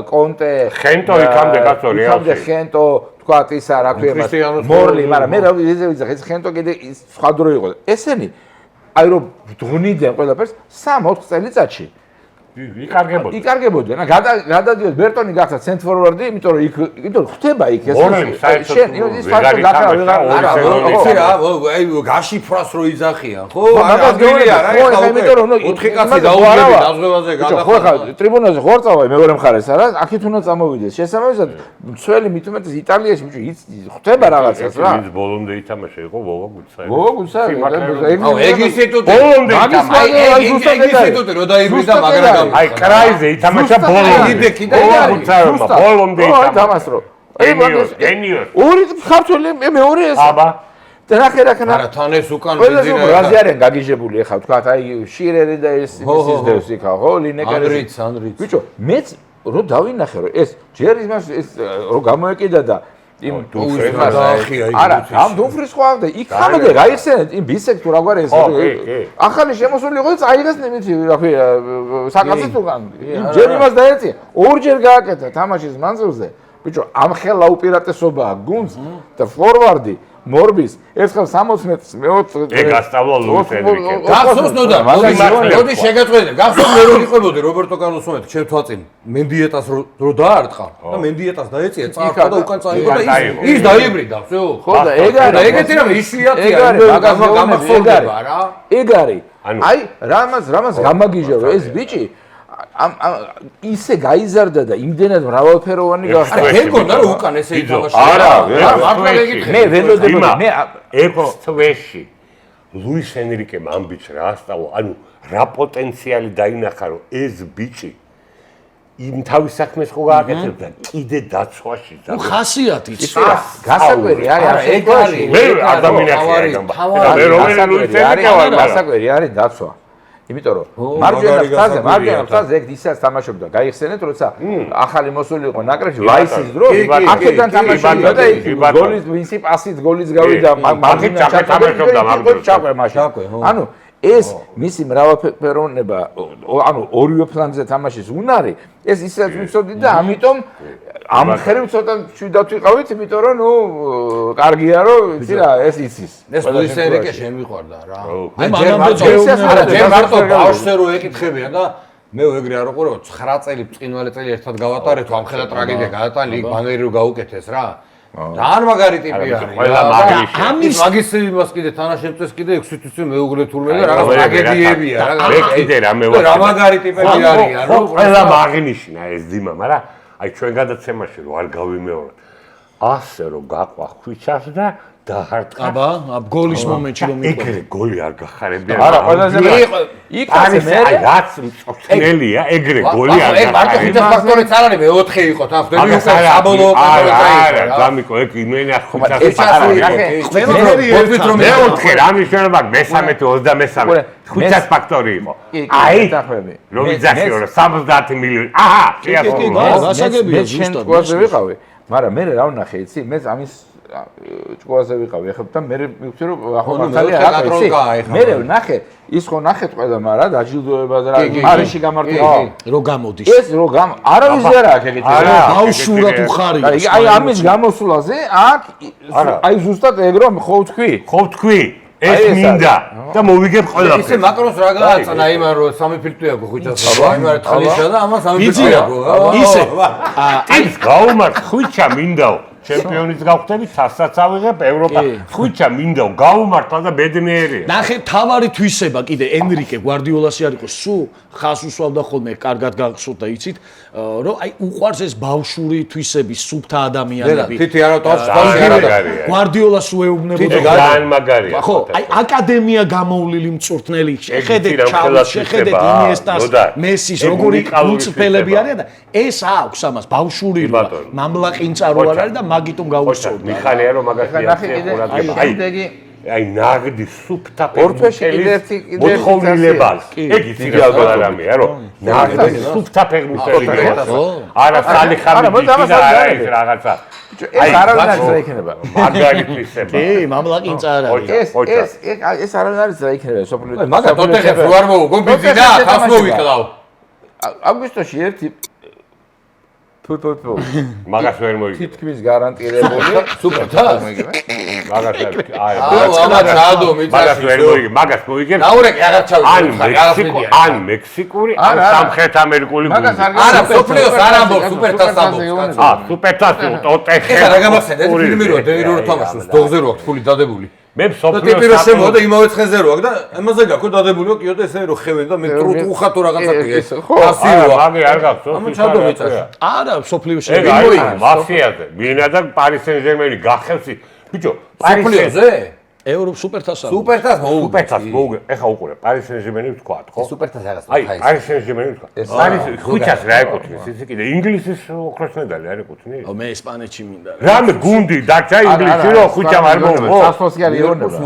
კონტე ხენტო იქამდე კაცო რეალში ხენტო თქვა ისა რა ქვია მორლი მაგრამ მე რა ვიცი ხენტო კიდე სხვა დრო იყო ესენი აი რომ დღვნიდნენ ყველაფერს 3-4 წელიწადში იკარგებოდნენ. გადადიოდ ბერტონი გახდა ცენტრ ფორვარდი, იმიტომ რომ იქ ხდება იქ ეს შენ ის ფაქტი გახდა აი გაშიფრას რო იძახიან, ხო? მაგას გეუბნები რა, ხო, იმიტომ რომ 4 კაცი დაუგები დაზღვევაზე გადახდა. ხო, ხა ტრიბუნაზე ხო არ წავაი მეორე მხარეს არა, აქეთ უნდა წამოვიდეს. შესაბამისად, მცველი მithumetes იტალიაში ბიჭი ხდება რაღაცას რა. ის ბოლომდე ითამაშა იყო ვოვა გუცაი. ვოვა გუცაი. აუ ეგ ინსტიტუტი. ბოლომდე ითამაშა. ეგ ინსტიტუტი რო დაიბრიდა მაგრამ აი კრაიზე ითამაშა ბოლომდე. კიდე ბოლომდე ითამაშა. თამას რო გენიოს. ორი ქართველი მეორე ეს. აბა. და ნახე. არა თან ეს უკან ყველაზე რაზე არიან გაგიჟებული ახლა თქვა აი შირერი და ეს ისის დევს იქა ხო ლინეკერი. ანრიც. ბიჭო მეც რო დავინახე რომ ეს ჯერ იმას ეს რო გამოეკიდა და იმ დუმფრის დაახია იგი. არა, ამ დუმფრის ხო და იქ ხამდა გაიხსენეთ იმ ბისექ თუ რა გვარი ეს ახალი შემოსული იყო და წაიღეს ნიმითი რა ქვია საკაცის უკან. ჯერ იმას დაეწია, ორჯერ გააკეთა თამაშის მანძილზე. ბიჭო, ამ ხელა უპირატესობაა გუნდს და ფორვარდი მორბის ერთხელ 60 მეტრს მე-20 ეგ ასწავლა ლუის ენრიკე. გახსოვს ნოდა, მოდი შეგაწყვეტე. გახსოვს მე რო იყვებოდი რობერტო კარლოს მომენტ, ჩემ თვალწინ მენდიეტას რო დაარტყა და მენდიეტას დაეწია, წაართვა და უკან წაიღო და ის დაიბრიდა, всё. ხო და ეგ არის, ეგეთი რამე იშვიათია, გამახსოვდება რა. ეგ არის. აი, რამას გამაგიჟე რომ ეს ბიჭი ამ ისე გაიზარდა და იმდენად მრავალფეროვანი გახდა. არა, გეგონა რომ უკან ესე ითამაშა. არა, მართლა გეკითხე. მე ველოდებოდი, მე 6 თვეში ლუის ენრიკემ ამ ბიჭს რა ასწავლა, ანუ რა პოტენციალი დაინახა რომ ეს ბიჭი იმ თავის საქმეს ხო გააკეთებდა კიდე დაცვაში და ხასიათიც გასაკვირი არის ეგ არის. მე ადამიანები არის მე რომელი ლუის ენრიკე ვარ გასაკვირი არის დაცვა. იმიტომ რომ მარჯვენა ფრაზე ეგ ისაც თამაშობდა, გაიხსენეთ, როცა ახალი მოსული იყო ნაკრებში ვაისის დრო, აქედან თამაშობდა და გოლის ვინსი პასით გოლის გავიდა, მაგით ჩაკეთებდა მაგით. ანუ ეს მისი მრავალფეროვნება, ანუ ორივე ფლანგზე თამაშის უნარი, ეს ისაც ვიცოდი და ამიტომ ამ ხერიმ ცოტა შვიდად ვიყავით, იმიტომ რომ ნუ კარგია რომ იცი რა, ეს იცის. ეს ლუის ენრიკე შემიყვარდა რა. მე მანამდე ჯერ მარტო ბავშვზე რო ეკითხებიან და მე ეგრე არ ვიყურო 9 წელი ბრწყინვალე წელი ერთად გავატარეთ, ამ ხელა ტრაგედია გადატანილი, იქ ბანერი რო გაუკეთეს რა. და არ მაგარი ტიპი არის. ყველა მაგარი. ამის მაგის იმას კიდე თანაშემწეს კიდე 6 თვე მეუღლე თურმე და რაღაც ტრაგედიებია რა. მე კიდე რა მევარ. რა მაგარი ტიპები არიან რა. ყველა მაგნიშნა ეს ძიმა, მაგრამ აი ჩვენ გადაცემაში რო არ გავიმეოროთ. ასე რომ გაყვა ხვიჩას და დაარტყა. აბა, გოლის მომენტში რომ იყო. ეგრე გოლი არ გახარებია. არა, ყველაზე იქ არის მე რაც მწოწნელია, ეგრე გოლი არ გახარებია. ეგ მარტო ხითა ფაქტორიც არ არის, მე-4 იყო თან, ხდები უკვე საბოლოო კონტროლი არა, გამიკო, ეგ იმენა ხვიჩას. მე-4 რა მნიშვნელობა მე-13 23 ხვიჩას ფაქტორი იყო. აი, რომ ვიძახიო რომ 70 მილიონი. აჰა, მე შენ ყوازე ვიყავი, მაგრამ მე რა ვნახე, იცი, მე ამის ჭკუაზე ვიყავი, ახლა და მე მივხვდი რომ ახლა მართალია რა იცი. მე ვნახე, ის ხო ნახეთ ყველა, მაგრამ დაჯილდოება და რა არიში გამარტივება. რო გამოდის. ეს რო არავის არ აქვს ეგეთი. ბავშვურად უხარია. აი ამის გამოსვლაზე აქ აი ზუსტად ეგ რომ ხო თქვი. ეს მინდა და მოვიგებ ყველაფერს. ისე მაკრონს რა გააცანა იმან რომ 3 ფილტვი აქვს ხვიჩას. იმან თხალიშა და ამას 3 ფილტვი აქვს. ისე ის გაუმართ ხვიჩა მინდაო. ჩემპიონიც გავხდები, თასსაც ავიღებ ევროპა. ხვიჩა მინდაო, გაუმართლა და ბედნიერია. ნახე, თავარი თვისება კიდე ენრიკე გვარდიოლასი არ იყო, სულ ხას უსვამდა ხოლმე, კარგად გახსოვთ და იცით, რომ აი უყვარს ეს ბავშვური თვისები, სუფთა ადამიანები. თითი არა თავს გვარდიოლას უეუბნებოდა. ძალიან მაგარია. ხო, აი აკადემია გამოვლილი მწვრთნელი, შეხედეთ ჩავის, შეხედეთ ინიესტას, მესის, როგორი მწვრთნელები არიან და ეს აქვს ამას ბავშვური როა, მამლაყინწარო არ არის და მაგიტომ გაუსწორდა. მიხალია რომ მაგას აი ნაღდი სუფთა ფერმენტელი მოთხოვნილებას ეგ იცი რა რამეა რომ ნაღდი სუფთა ფერმენტელი არა სალიხამი და ეს რაღაცა ეს არავინ არის რა იქნება მაგარი ფისება კი მამლაყინწარა ეს არავინ არის რა იქნება სოფლიო მაგა ტოტეხებს რო არ მოვუგონ ბიზინა ხას მოვიკლავ აგვისტოში ერთი თუ მაგას ვერ მოიგე თითქმის გარანტირებული სუპერთა მაგას აი ამა ჩადო მიწაში ვერ მოიგე მაგას მოიგე ნაურეკი აღარ ჩავიდა ან მექსიკური ან სამხრეთ ამერიკული არა სოფლიოს არ ამბობს სუპერთას ამბობს სუპერთას ტოტეხი ეხლა რა გამახსენდა ეს ფილმი როა დეირო თამაშობს დოგზე რო აქვს ფული დადებული მე სოფლიოს და ტიპი რო შემოდა იმავე ცხენზე რო აქვს და ამაზე გაქვს დადებულიო კიო და ესე რო ხევენ და მე ტრუხა თუ რაღაცა ეს ასიო მაგე არ გაქვს ამა ჩადო მიწაში არა სოფლიოში ეგ მაფიაზე მინა და პარი სენ-ჟერმენი გახევსი ბიჭო სოფლიოზე სუპერთასა. სუპერთას სუპერთას მოუგე. ეხა უყურე, Paris Saint-Germain-ი ვთქვათ, ხო? სუპერთას რაღაც აი, Paris Saint-Germain-ი ვთქვათ. Paris ხუჩას რა ეკუთვნის? ისე კიდე ინგლისის ოქროს მედალი არ ეკუთვნის? მე ესპანეთში მინდა. რამე გუნდი დარჩა ინგლისში რო ხუჩამ არ მოუგო. სასწაულს კი არ იონება.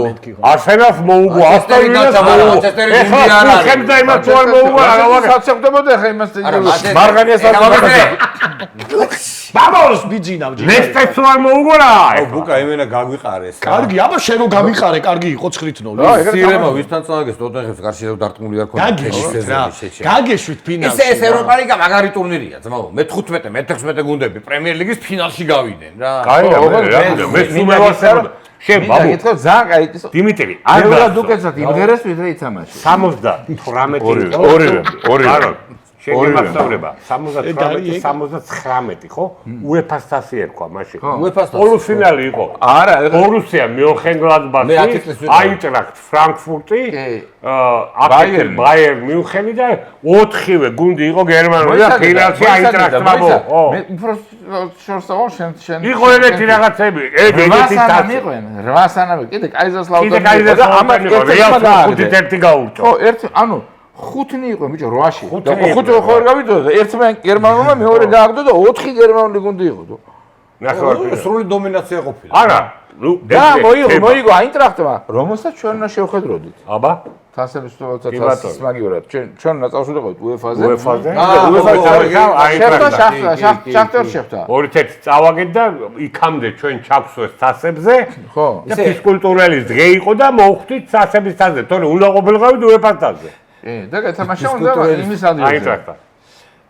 მეთქი ხო. არსენალს მოუგო, ასტონ ვილას მოუგო. ეხა ხუჩამ და იმას თუ არ მოუგო, რა ვაგე. საცემდებოდა ხა იმას მარგანიას არ მოუგო. ბაბოს ბიძინავ ჯი. ლესტერს თუ არ მოუგო რა. ბუკა იმენა გაგვიყარეს. კარგი, აბა შენ რო გამიყარე, კარგი იყო 9-0. სირემა ვისთან წავაგეს ტოტენჰემს გარშე დარტყმული არ ქონდა. გაგეშვით რა. გაგეშვით ფინალში. ეს ევროპა ლიგა მაგარი ტურნირია, ძმაო. მე-15, მე-16 გუნდები პრემიერ ლიგის ფინალში გავიდნენ რა. კაია, მე სუმევასერო. შენ ბაბუ. გითხო ძალიან კაი ის. დიმიტრი, აერად უკეთესად იმღერეს ვიდრე იცამაში. 78 ორივე. შენ იმასწავლება 78-79 ხო? UEFA-ს თასი ერქვა მაშინ. UEFA-ს პოლუფინალი იყო. არა, ბორუსია მიუნხენგლადბახი, აინტრახტ ფრანკფურტი, ბაიერნ მიუნხენი და 4-ვე გუნდი იყო გერმანული და ფინალში აინტრახტმა მოო. მე უფრო შორსაო შენ იყო ერთი რაღაცები, ეგეთი თასი. 8 სანამი კიდე კაიზერსლაუტერნი კიდე კაიზერსლაუტერნი იყო, რეალს 5-1 გაურჩა. ხო, ერთი, ანუ 5-ნი იყო ბიჭო 8-ში. და 5 ხო არ გავიდოდა და ერთმა გერმანულმა მეორე გააგდო და 4 გერმანული გუნდი იყო. ნახევარფინალი. სრული დომინაცია ყოფილა. არა, ნუ და მოიგო აინტრახტმა, რომელსაც ჩვენ უნდა შევხედროდით. აბა, თასების თვალსაჩინო თასის მაგივრად. ჩვენ ნაწავს ვიყავით UEFA-ზე. UEFA-ზე. შახტერ შეხვდა. 2-1 წავაგეთ და იქამდე ჩვენ ჩაგვსვეს თასებზე. ხო. და ფიზკულტურალის დღე იყო და მოვხვდით თასების თასზე. თორე უნდა ყოფილიყავით UEFA-ს თასზე. და გეთამაშა უნდა იმის ადგილზე. აინტრახტა.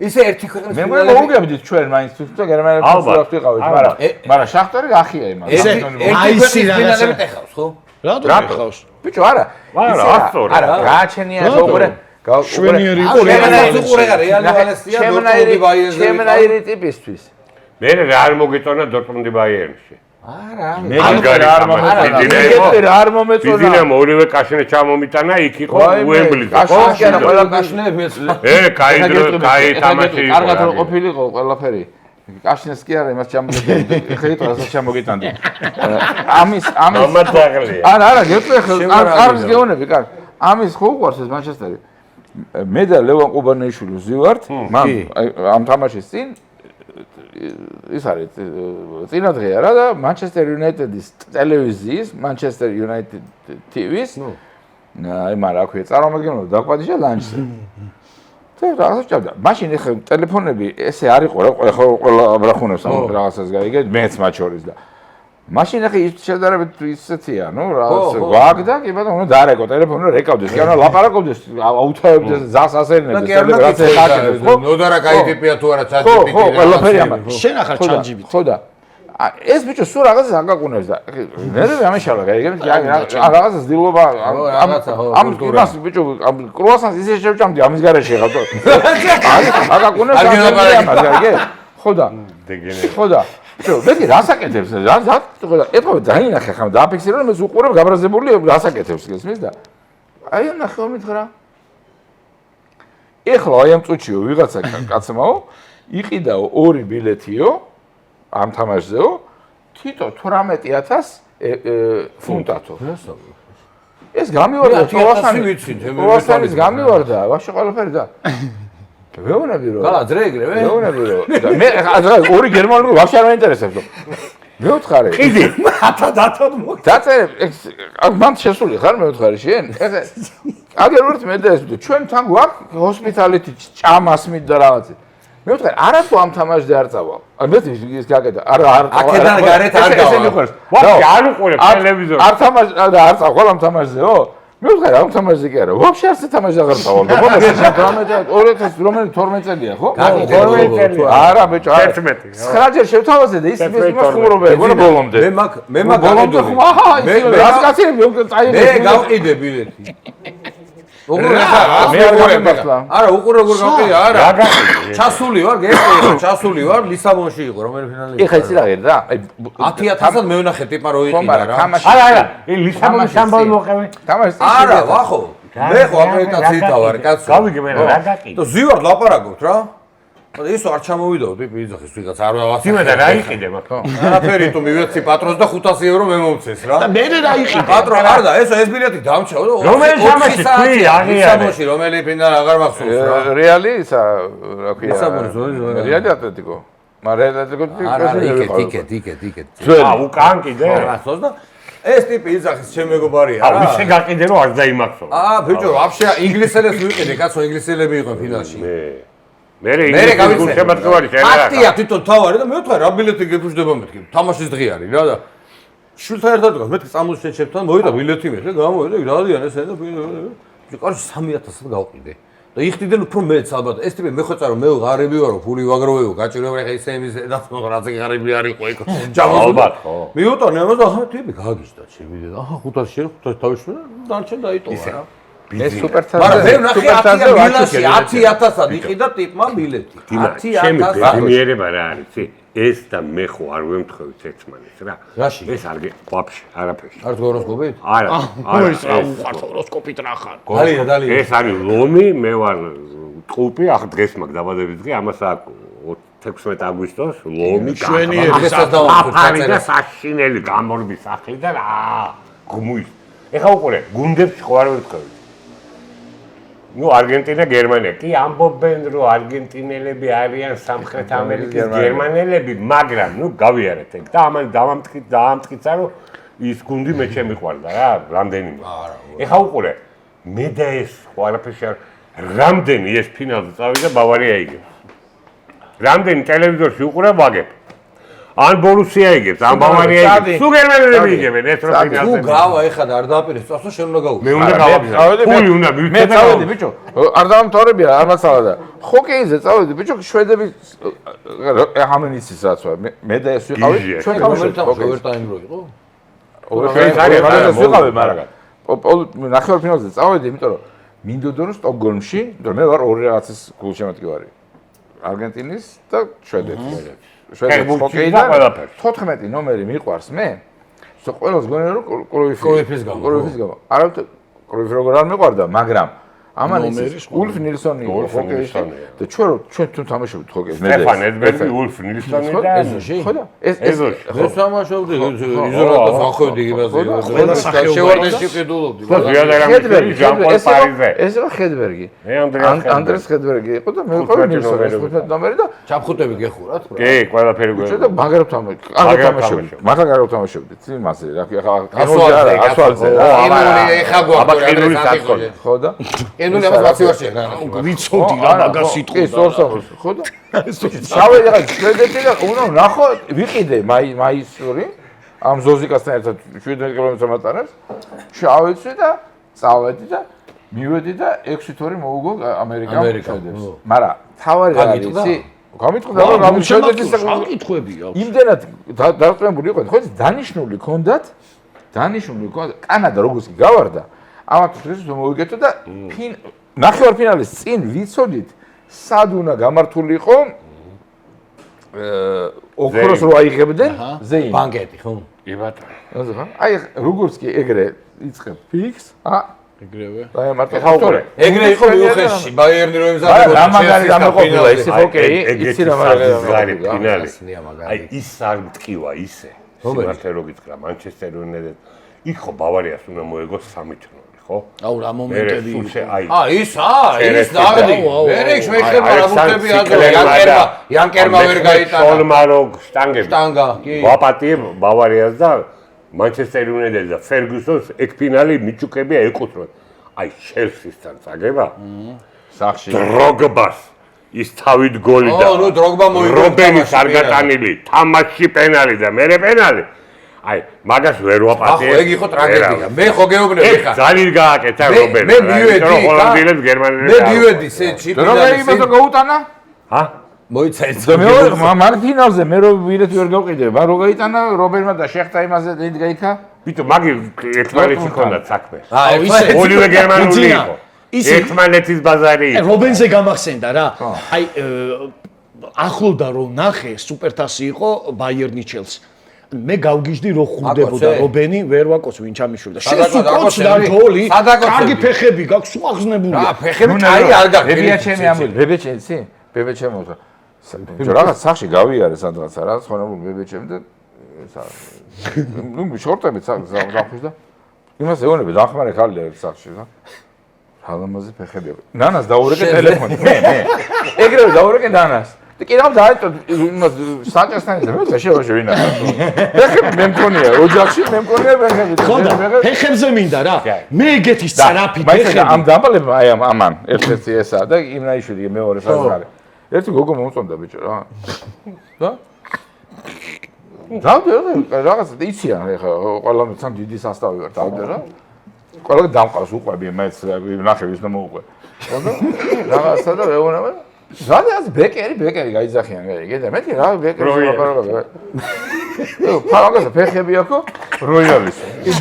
ისე ერთი ქვეყნის მე მოუგებდით ჩვენ მაინც თვითონ გერმანელებს ვსურვით ვიყავით, მაგრამ შახტერი გახია იმას. ერთი ფინალებით ეხავს, ხო? რატო ეხავს? ბიჭო, არა. არა, ასწორე. არა, გააჩენია უყურე. შვენიერი იყო რეალს უყურე რეალი ვალენსია დორტმუნდი ბაიერნზე. ჩემნაირი ტიპისთვის. მე რა არ მოგეწონა დორტმუნდი ბაიერნში. არა. მე არ მომეწონა. ბიზინამ ორივე კაშინე ჩამომიტანა, იქ იყო უემბლიზე. კაშინე არა, ყველა კაშინები ეცლა. კაი თამაში იყო. კარგად ყოფილიყო ყველაფერი. კაშინეს კი არა, იმას ჩამოგიტანდი. ეხლა იყო რასაც ჩამოგიტანდი. ამის მომაძაღლია. არა, გეტყვი ხა, კარგს გეუბნები, კარგი. ამის ხო უყვარს ეს მანჩესტერი. მე და ლევან ყუბანეიშვილი ვზივართ, ამ თამაშის წინ ის არის წინადღეა რა და Manchester United-ის ტელევიზიის Manchester United TV-ს აი მაგრამ აქვე წარმოგიდგენთ დაგვადიშა ლანჩზე. და რაღაცა ჭამდა. მაშინ ეხა ტელეფონები ესე არ იყო რა ყველა აბრახუნებს ამ რაღაცას გაიგეთ მეც მათ შორის და მაშინ ახლა ის შედარებით ისეთია, ნუ რაღაც ვაგდა, კი ბატონო, უნდა დაარეკო ტელეფონი, რეკავდეს, კი არა ლაპარაკობდეს, აუთავებდეს ზას ასერნებს, რაღაც ეხაკებს, ხო? ნოდარა кай ტიპია თუ არა ChatGPT. ხო, ყველაფერი ამას. შენ ახლა ChatGPT. ხო და ეს ბიჭო სულ რაღაცას აკაკუნებს და ნერვი ამეშალა, გაიგეთ? რაღაცას დილობა ამ იმას ბიჭო კრუასანს ისე შევჭამდი ამის garaში ხა. აკაკუნებს ამას, გაიგეთ? ხო და ხო და მე რასაკეთებს რა ეთქვა დაინახე ხომ დააფიქსირე მე უყურებ გაბრაზებული რასაკეთებს გესმის და აი ნახე მითხრა ეხლა აი ამ წუთშიო ვიღაცა კაცმაო იყიდაო 2 ბილეთიო ამ თამაშზეო თითო 18000 ფუნტათო ეს გამივარდა თოვასანის გამივარდა ვაში ყველაფერი და ვეუბნები რომ გალა ძრეგრე მე ვეუბნები რომ მე ახლა ორი გერმანული ვაფშე არ მაინტერესებს მე ვთხარი კიდე დათო დაწერე მან შესული ხარ მე ვთხარი შენ ეხლა აგერ ვერც მე და ეს ჩვენ თან გვაქვს ჰოსპიტალიტი ჭამასმით და რაღაცი მე ვთხარი არა თუ ამ თამაშზე არ წავალ მე ის გაკეთა არა აქედან გარეთ არ გავალ ვაფშე არ უყურებ ტელევიზორს არ თამაშ არ წავალ ამ თამაშზეო მე ვთქვი ამ თამაშზე კი არა. ვაფშე არც თამაში აღარ წავალ. მოგონა 2012 წელია, ხო? 12 წელია. არა, ბიჭო, 11. 9 ჯერ შევთავაზე და ის იმას ხუმრობე, გონა ბოლომდე. მე მაგ ბოლომდე ხომ აჰა, ის რას კაცები წაიღე. მე გავყიდე ბილეთი. უყურე არა, უყურე როგორ გავყიდე, არა. ჩასული ვარ, გეტყვი, ჩასული ვარ, ლისაბონში იყო, რომელი ფინალი იყო. ეხა იცი რა გერდა? აი 10000-ად მე ვნახე ტიპა რო იყიდა რა. არა, ლისაბონის ამბავი მოყევე. თამაში არა, ვახო. მე ხო აკრედიტაციით ვარ, კაცო. გავიგე მე რა გაკი. და ზივარ ლაპარაკობთ რა. ისო არ ჩამოვიდაო ტიპი იძახის ვიღაც არ ვასახე. იმედა რა იყიდე მაგ. არაფერი თუ მივეცი პატრონს და 500 ევრო მე მომცეს რა. და მე რა იყიდე? პატრონ არ და ეს ბილეთი დამჩაო და რომელი სამაში თქვი აღიარე. ლისაბონში რომელი ფინალ აღარ მახსოვს რა. რეალი ისა რა ქვია. ლისაბონის ზონა. რეალი ატლეტიკო. მაგრამ ატლეტიკო იკეთ. უკან კიდე. მახსოვს და ეს ტიპი იძახის ჩემ მეგობარია რა. ისე გაყიდე რომ არ დაიმახსოვრ. ბიჭო, вообще ინგლისელებს ვიყიდე, კაცო ინგლისელები იყვნენ ფინალში. მე ინგლისურ შემატკივარი შეიძლება. აქტია თვითონ თავარი და მე ვთქვი რა ბილეთი გეფუძნება მეთქი. თამაშის დღე არის რა და შვილთან ერთად ვიყავ, მეთქი წამოსვენ ჩემთან, მოვიდა ბილეთი მე და გამოვიდა, რადიან ეს და კარგი 3000-ად გავყიდე. და იხდიდნენ უფრო მეც ალბათ. ეს ტიპი მე ხოცა რომ მე ღარიბი ვარო, ფული ვაგროვებო, გაჭირვება ხა ისე იმის და რაღაცა ღარიბი არისო იქ. ალბათ ხო. მიუტონე ამას და ახლა ტიპი გაგიშდა ჩემი და ახლა 500 შენ 500 თავისში და დარჩენ დაიტოვა რა. ეს სუპერთაზე. მაგრამ მე ნახე 10000-ად იყიდა ტიპმა ბილეთი. 10000. ბედნიერება რა არის, იცი? ეს და მე ხო არ ვემთხოვით ერთმანეთს რა. რაში? ეს არ ვაფშე, არაფერში. არ გოროსკოპით? არა, უხართ ჰოროსკოპით რა ხარ? დალი. ეს არის ლომი, მე ვარ ტყუპი, ახ დღეს მაგ დაბადების დღე, ამას აქვს 16 აგვისტოს ლომი შვენიერი საფარი და საშინელი გამორბის სახლი და რა გმუის. ეხა უყურე, გუნდებში ხო არ ვეთქვი. ნუ არგენტინა, გერმანია. კი ამბობენ რომ არგენტინელები არიან სამხრეთ ამერიკის გერმანელები, მაგრამ ნუ გავიარეთ ეგ და ამან დაამტკიცა რომ ის გუნდი მე შემიყვარდა რა, რამდენიმე. ეხა უყურე, მე და ეს ხო არაფერში არ რამდენი ეს ფინალზე წავიდა ბავარია იგებს. რამდენი ტელევიზორში უყურებ ვაგებ. ან ბორუსია იგებს, ან ბავარია იგებს. სულ გერმანელები იგებენ ეს რო ფინალზე. თუ გავა ეხლა და არ დააპირეს წასო შენ უნდა გავუშვი. მე უნდა გავაფრთხილო. ფული უნდა მივიწე. მე წავედი ბიჭო. არ დამთავრებია არ მასალა და ჰოკეიზე წავედი ბიჭო, შვედები ამენიცის რაც ვარ. მე და ეს ვიყავი. ჩვენ გამოვერტა ოვერტაიმ რო იყო. ოვერტაიმს ვიყავი, მაგრამ ნახევარფინალზე წავედი, იმიტომ რომ მინდოდა რომ სტოკგოლმში, იმიტომ რომ მე ვარ ორი რაღაცის გულშემატკივარი. არგენტინის და შვედეთის. შვედეთის ჰოკეი და 14 ნომერი მიყვარს მე. ყველას გონია რომ კროიფის გამო. არა კროიფი როგორ არ მიყვარდა, მაგრამ ამან ის ულფ ნილსონი ჰოკეიში და ჩვენ თუ თამაშობთ ჰოკეის მე სტეფან ედბერგი, ულფ ნილსონი და ეზოში. ხო და ეს მე თამაშობდი იზოლატას ახოვდი იმაზე. ყველა სახეობა შევარდნეში ყიდულობდი. ხედბერგი, ჟან-პოლ პარიზე. ეს რა ხედბერგი? ანდრეს ხედბერგი იყო და მე ვიყავი ნილსონი 15 ნომერი და ჩამხუტები გეხურათ რა. კი, ყველაფერი ჩვენ და მაგარ თამაშობდი. მართლა კარგ თამაშობდით იმაზე რა ქვია ახლა ასვალზე რა. ინული ეხა გვაქვს. ხო და ენული ამას ვაცივარშია რა. ვიცოდი რა მაგას კი, სიტყვა. ხო და შავედი რა შვედეთი და უნდა ნახო ვიყიდე მაისური ამ ზოზიკასთან ერთად 17 კილომეტრს მატარებს. შავედი და წავედი და მივედი და 6-2 მოუგო ამერიკამ შვედებს. მაგრამ თავარი რა არის იცი? გამიტყდა რომ გამიშვედეთის საკითხები აქვს. იმდენად დარწმუნებული იყო, ხო იცი დანიშნული ქონდათ კანადა როგორც კი გავარდა ამათ დღეს მოვიგეთო და ნახევარფინალის წინ ვიცოდით სად უნდა გამართულიყო ოქროს რო აიღებდნენ ზეინ ბანკეტი ხო? კი ბატონო. აი როგორც კი ეგრე იწყებ ფიქს ეგრევე. აი მარტო ხაუყურე. ეგრე იყო მიუხეში ბაიერნი რომ ემზადებოდა. რა მაგარი დამეყოფილა ისი ჰოკეი, იცი რა მაგარი ფინალი. აი ის არ მტკივა ისე. სიმართლე რო გითხრა მანჩესტერ იუნაიტედ იქ ხო ბავარიას უნდა მოეგოს 3 თრონი, ხო? აუ რა მომენტები იყო. ის დადი. მე შეხება რა მომენტები აძლო. იანკერმა ვერ გაიტანა. სოლმარო შტანგები. შტანგა, კი. ვაპატი ბავარიას და მანჩესტერ იუნაიტედს და ფერგუსონს ეგ ფინალი მიჩუკებია ეკუთვნოდ. აი ჩელსისთან წაგება? სახში. დროგბას ის თავით გოლი და ნუ დროგბა მოიგო რობენის არ გატანილი თამაში პენალი და მერე პენალი აი მაგას ვერ ვაპატიებ ახო ეგ იყო ტრაგედია მე ხო გეუბნები ხა ძალიან გააკეთა რობენი მე მივედი ჰოლანდიელებს გერმანელებს მე მივედი სეტში რობენი იმას გაუტანა ჰა მოიცა ეს მე მაგ ფინალზე მე რო ვირეთ ვერ გავყიდე მაგ რო გაიტანა რობენმა და შეხტა იმაზე დედ გაიქა ბიტო მაგი ერთმანეთში ქონდა საქმე ისე ოლივე გერმანული იყო ერთმანეთის ბაზარი იყო რობენზე გამახსენდა რა აი ახლოდა რომ ნახე სუპერთასი იყო ბაიერნი ჩელსი მე გავგიჟდი რომ ხვდებოდა რობენი ვერ ვაკოც ვინ ჩამიშვიდა შესუქოც და გოლი კარგი ფეხები გაქვს უაღზნებული რა ფეხები კაი არ გაქვს ბებია ჩემი ამბობ ბებე ჩემი ბებე ჩემო რაღაც სახში გავიარე სადღაცა რა, ხონებული ბებიჩემ და ნუ შორტებით საფხვის და იმას ეუბნები დახმარე ხალია სახში რა. ალამაზე ფეხები. ნანას დაურეკე ტელეფონი. მე. ეგრევე დაურეკე ნანას. და კი რა დაიტო იმას საჭესთან ისე მე შევინა. ფეხები მე მქონია, ოჯახში მე მქონია ფეხები. ხოდა ფეხებზე მინდა რა. მე ეგეთის წრაფი ფეხები. ამ დამბალებმა აი ამან ერთ-ერთი ესა და იმნაიშვილი მეორე საზარი. ერთი გოგო მომწონდა ბიჭო რა. და დავდე რაღაცა იციან ეხა ყველამ თან დიდი სასტავი ვარ დავდე რა. ყველა დამყავს უყვები მეც ნახე ვის და მოუყვე. ხოდა რაღაცა და ვეუბნება რადგან ბეკერი გაიძახიან ეგედა მე რა ბეკერი ვაპარაკობ. ფარაგაზა ფეხები აქო როიალის. ის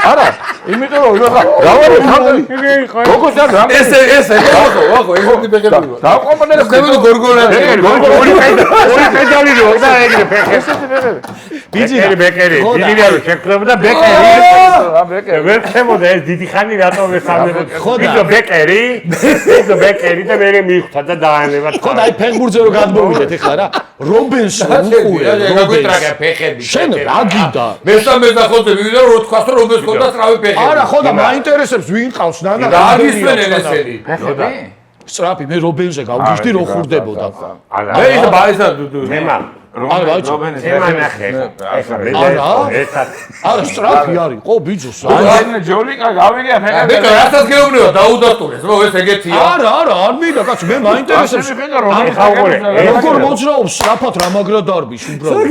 არა იმიტომ რომ რავარი გოგოს და ეს ვახო ეგეთი ფეხები ვარ. დააკომპონერებს ნებო გორგოლები. ორი პედალი რო და ეგრე ფეხები. ესეთი ფეხები. ბეკერი. დიდი რა შექმნებოდა ბეკერი. ვერ ხემოდა ეს დიდი ხანი რატომ ესამებოდა. ხოდა ბეკერი და მე მივხვდა და დაანება. ხოდა აი ფეხბურთზე რო გადმოვიდეთ ეხლა რა. რობენს უყურე. გაგვიტრაგა ფეხები. შენ რა გინდა? მესამე ხოთე მივიდა რომ თქვას რომ რობენს ხოდა სწრავი ფეხები. არა ხოდა მაინტერესებს ვინ ყავს ნანა. რა ისვენენ ესენი? ფეხები? სწრაფი მე რობენზე გავგიშდი რო ხურდებოდა. მე ის ბაისა მემა რობენს ნახე. არა სწრაფი არის ხო ბიძოს. აი ჯოლიკა გავიგე ფეხები. მე რასაც გეუბნება დაუდასტურეს რომ ეს ეგეთია. არა არ მინდა კაცო მე მაინტერესებს. როგორ მოძრაობს სწრაფად რა მაგრა დარბის უბრალოდ.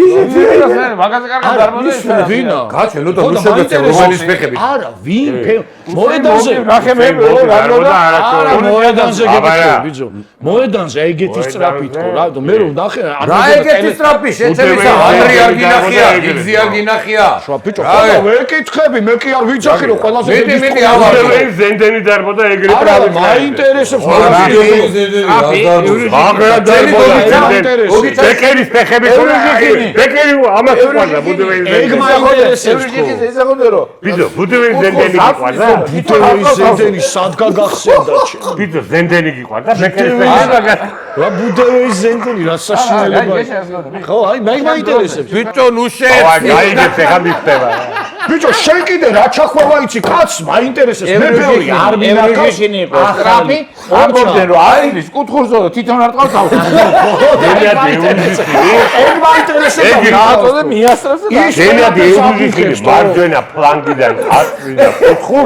მაგაზე კარგად დარბოდა ვინა? კაცო ნუ და მუშებეცე რობენის ფეხები. არა ვინ მოედანზე ნახე მე არა მოედანზე გეკითხე ბიძო. მოედანზე ეგეთი სწრაფით ხო რა მე რომ ნახე რა ეგეთი სწრაფი შეცემისა ანდრი არ გინახია გიგზი არ გინახია. შვა ბიჭო ყველა ვეკითხები მე კი არ ვიძახი რომ ყველაზე მეტი ავარ ზენდენი დარბოდა ეგრე პრავი მაინტერესებს ბეკერის ფეხები ბეკერი ამას უყვარდა ბუდვეის ეგ მაინტერესებს ბიძო ბუდვეის ზენდენი გიყვარდა ბუდვეის ზენდენი სადგა გახსენდა ბიძო ზენდენი გიყვარდა ბეკერის ფეხები რა ბუდვეის ზენდენი რა საშინელებაა ხო აი მაინტერესებს ბიჭო ნუ შე გაიგებს ეხა მიხდება ბიჭო შენ კიდე რა ჩახვევა იცი კაც მაინტერესებს მე ბევრი არ მინახავს ახალი ამბობდნენ რომ არის კუთხურზო თვითონ არ ტყავს თავს ეგ მაინტერესებს რატო მიასწრებს დემიადი ეუჟიხილი მარჯვენა ფლანგიდან აწვიდა კუთხურ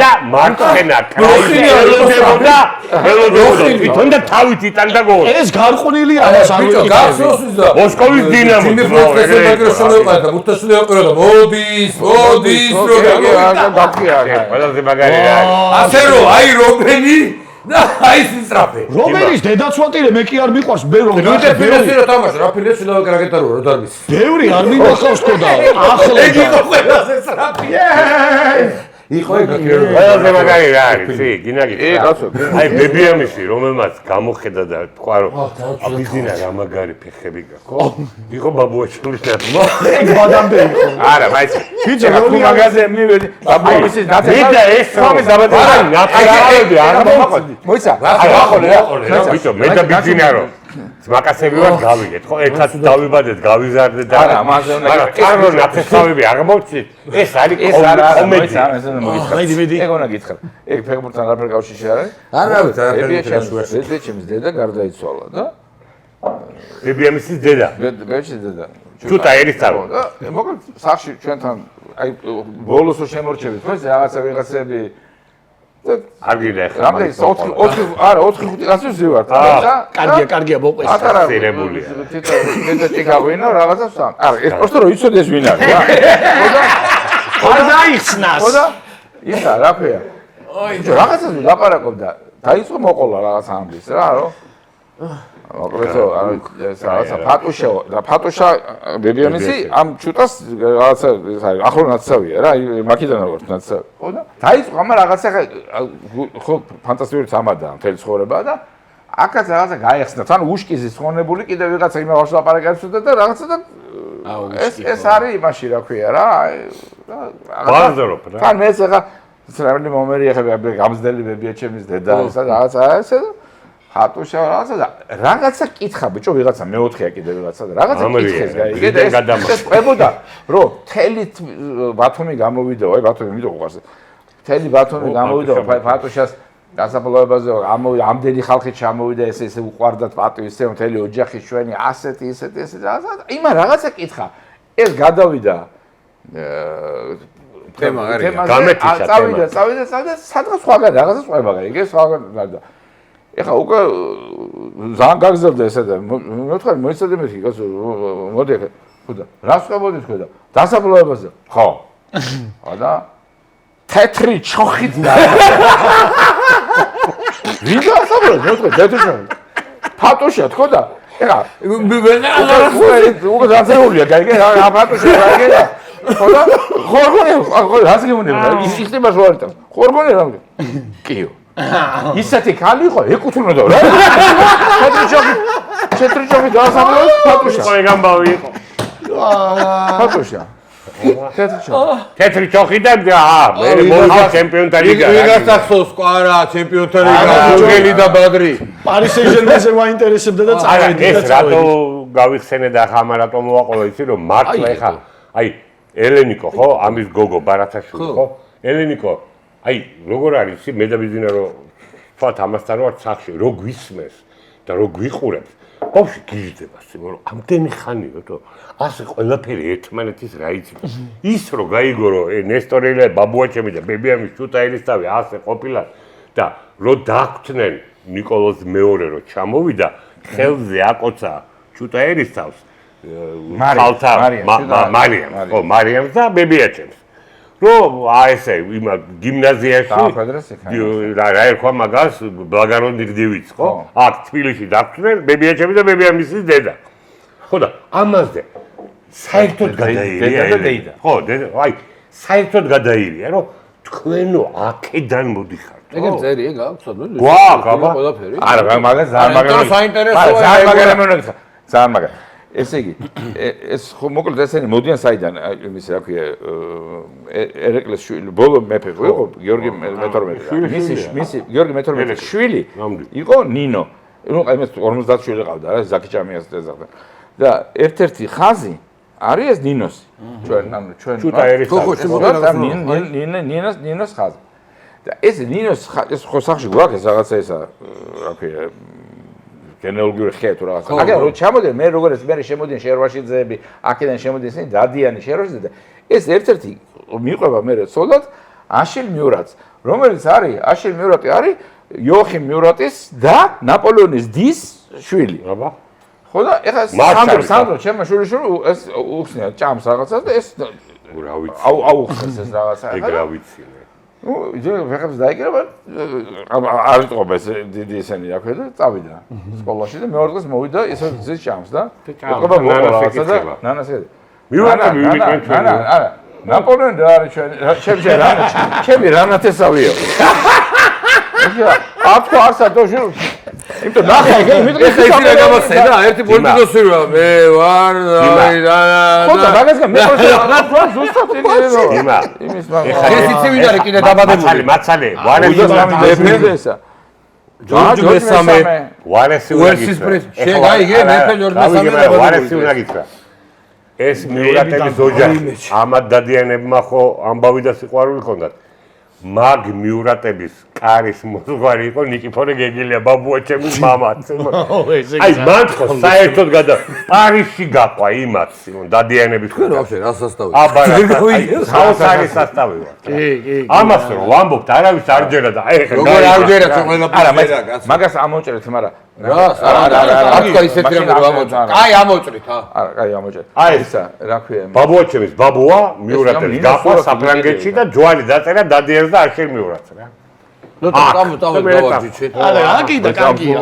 და მარცხენა კრაი ელოდებოდა თვითონ და თავით იტანდა გოლს ეს გარყვნილი ამას არ ბიჭო გახსოვს და მოსკოვის დინამო მოდის ყველაზე მაგარი რა ასე რომ აი რობენი და აი სისტრაფე რობენის დედაცვატირე მე კი არ მიყვარს მე რომ ნუ და ფინანსირო თამაში რა ფინანსირო კარგეტარო რა დარბის ბევრი არ მინახავს თქო და ახლა ეგ იყო ყველაზე სწრაფი იყო ეგ ყველაზე მაგარი რა არის ი გინაგით აი ბებიამისი რომელმაც გამოხედა და თქვა რომ აბიზინა რა მაგარი ფეხები გაქვს იყო ბაბუაჩული და ეგ ბადამდე იყო არა მაინც ბიჭო რომ მაგაზე მივედი ბაბუისის მე და ეს სამი დაბადება ნაფრალები არ მოხდი მოიცა რა ბიჭო მე და ბიზინა რომ მაკასები ვარ გავიგეთ ხო ერთად დავიბადეთ გავიზარდეთ და არა ამაზე უნდა კარო ნაფეხავები არ მოვცით ეს არის კომედია მედი ეგ უნდა გითხრა ეგ ფეხბურთთან არაფერ კავშირი არ არის ბებიამისის დედა გარდაიცვალა და ბებიამისის დედა ბებიამისის დედა ჩუტა ერისთავო მოკლედ სახში ჩვენთან აი ბოლოს რო შემორჩებით ხო ეს რაღაცები არ გიდა ახლა რამდენი 4-5 კაცის ვივართ და კარგია მოყვეს აცილებულია თითო გავინა რაღაცა სამ არა ეს просто რომ იცოდი ეს ვინ არის რა არ დაიხსნას ხოდა ისა რაფეა ბიჭო რაღაცას ლაპარაკობდა დაიწყო მოყოლა რაღაც ამბის რა რო მოკლედო ეს რაღაცა ფატუშა ბებიამისი ამ ჩუტას რაღაცა ეს არის ახლო ნაცავია რა მაკედან ვარ ნაცავი ხო და დაიწყო ამ რაღაცა ხო ფანტასტიკური თამადა მთელი ცხოვრება და აქაც რაღაცა გაიხსნა თან უშკიზის ხონებული კიდე ვიღაცა იმას ლაპარაკობს და რაღაცა და ეს არის იმაში რა ქვია რა ბაზრობ რა თან მეც ახლა ცრემლი მომერი ახლა გამზდელი ბებია ჩემის დედა ესა რაღაცა ესე და ფატუშა რაღაცა კითხა ბიჭო ვიღაცა მეოთხეა კიდე ვიღაცა და რაღაცა კითხეს გაიგე და ეს ყვებოდა რომ თელი ბათუმი გამოვიდა აი ბათუმი მიდო უყარს თელი ბათუმი გამოვიდა ფატუშას დასაფლავებაზე ამდენი ხალხი ჩამოვიდა ესე უყვარდათ პატივისცემა მთელი ოჯახი ჩვენი ასეთი იმა რაღაცა კითხა ეს გადავიდა თემა წავიდა სადღაც სხვაგან რაღაცა ყვება გაიგე სხვაგან და ეხა უკვე ძალიან გაგზავნა ესა და მოთხარ მოიცადე მე კაცო მოდი ხოდა რას ყვებოდი თქვენ და დასაფლავებაზე ხო და თეთრი ჩოხით და ვინ დასაფლავე მოთხარ თეთრი ჩოხით ფატუშა თქო და ეხა უკვე დაწეულია გაიგე რა ფატუშა გაიგე და ხოდა ხორგონი რას გიმონება ისიხდება ზوارთა ხორგონი რა კიო ისეთი ხალი ხო ეკუთვნოდა რა თეთრი ჩოხი დასაფლავე ფატუშა ყოე გამბავი იყო ფატუშა თეთრი ჩოხი და მე მოიგო ჩემპიონთა ლიგა ვიღაც ახსოვს ყვარა ჩემპიონთა ლიგა ჯოგელი და ბადრი პარის სენ-ჟერმენზე მაინტერესებდა და წავედი ეს რატო გავიხსენე და ახლა ამა რატო მოვაყოლა იცი რომ მართლა ეხა აი ელენიკო ხო ამის გოგო ბარათაშვილი ხო ელენიკო აი როგორ არის მე და ბიზინა რომ თქვათ ამასთან ვარ სახში რო გვისმეს და რო გვიყურებს ბავშვი გიჟდება სიმო რომ ამდენი ხანიო თო ასე ყველაფერი ერთმანეთის რა იცი ის რო გაიგო რომ ნესტორელა ბაბუაჩემი და ბებიამის ჩუტაელისთავი ასე ყოფილა და რო დაგვწნენ ნიკოლოზ მეორე რო ჩამოვიდა ხელზე აკოცა ჩუტაელისთავს მარიამს და ბებიაჩემს რომ ესე იმა გიმნაზიაში რა ერქვა მაგას ბლაგარონ ნიგდივიც ხო აქ თბილისში დაგვწნენ ბებიაჩემი და ბებიამისის დედა ხო და ამაზე საერთოდ გადაირია ხო დედა აი საერთოდ გადაირია რომ თქვენო აქედან მოდიხართ ეგ წერია გააქვსო გვაქვს აბა არა მაგას ძალიან საინტერესოა ძალიან მაგარი ესე იგი ეს ხო მოკლედ ესენი მოდიან საიდან იმის რა ქვია ერეკლეს შვილი ბოლო მეფე იყო გიორგი მე-12 მისი გიორგი მე-12 შვილი იყო ნინო ნუ აი მე 50 შვილი ყავდა რა ზაკიჭამიას დეზახდა და ერთ-ერთი ხაზი არის ეს ნინოსი ჩვენ ნინოს ხაზი და ეს ნინოს ეს ხო სახში გვაქვს ეს რაღაცა ესა რა ქვია გენეალოგიური ხე თუ რაღაცა. აგერ რო ჩამოდიან მე როგორც მე შემოდიან შერვაშიძეები, აქედან შემოდიან ისინი დადიანი შერვაშიძე და ეს ერთ-ერთი მიყვება მე ცოდოთ აშილ მიურატს, რომელიც არის აშილ მიურატი არის იოახიმ მიურატის და ნაპოლეონის დის შვილი. აბა. ხო და ეხლა სანდრო ჩემო შვილიშვილი ეს უხსნია ჭამს რაღაცას და ეს რა ვიცი. აუხსნეს ეს რაღაცა. ეგ რა ვიცი. ნუ იდეა ვეხებს დაიკრება არ იტყობა ეს დიდი ესენი რა ქვია და წავიდა სკოლაში და მეორე დღეს მოვიდა ესე ზის ჭამს და იტყობა რაღაცა და ნანას ეკეთება მივაკეთე მივიკეთე არა ნაპოლეონი რა არის ჩემი რანათესავიო აფო არსა დოჟი იმიტომ ნახე მიდღე ეს ისე გამოსცედა ერთი პოლიტიკოსი რა მე ვარ და ხო და მაგას მე ხო ზუსტად იმა იმის მაგა ეს იცი ვინ არის კიდე დაბადებული მაცალე ვარესისა ჯორჯ მესამე ვარესი უელსის პრეზიდენტი შეგაიგე მეფე ჯორჯ მესამე ვარესი უნდა გითხრა ეს მიურატების ოჯახი ამად დადიანებმა ხო ამბავი და სიყვარული ჰქონდათ მაგ მიურატების კარის მოძღვარი იყო ნიკიფორე გეგილია ბაბუაჩემის მამაც. აი მან ხო საერთოდ გადა პარიზში გაყვა იმათ სიმონ დადიანების ხო ვაფშე რა სასტავი. აბა საოცარი სასტავი ვარ. კი. ამას რომ ვამბობთ არავის არ ჯერა და აი ხა როგორ არ ჯერა ყველაფერი რა კაცო. მაგას ამოჭრეთ მაგრამ არა აკა ისეთი რამე ამოჭრეთ. კაი ამოჭრით ჰა. არა კაი ამოჭრეთ. აი ესა რა ქვია ბაბუაჩემის ბაბუა მიურატების გაყვა საფრანგეთში და ჯვარი დაწერა დადიანს და აშენ მიურატს რა. ნუ დავაჯიჩე. არა, აკი და კაკია.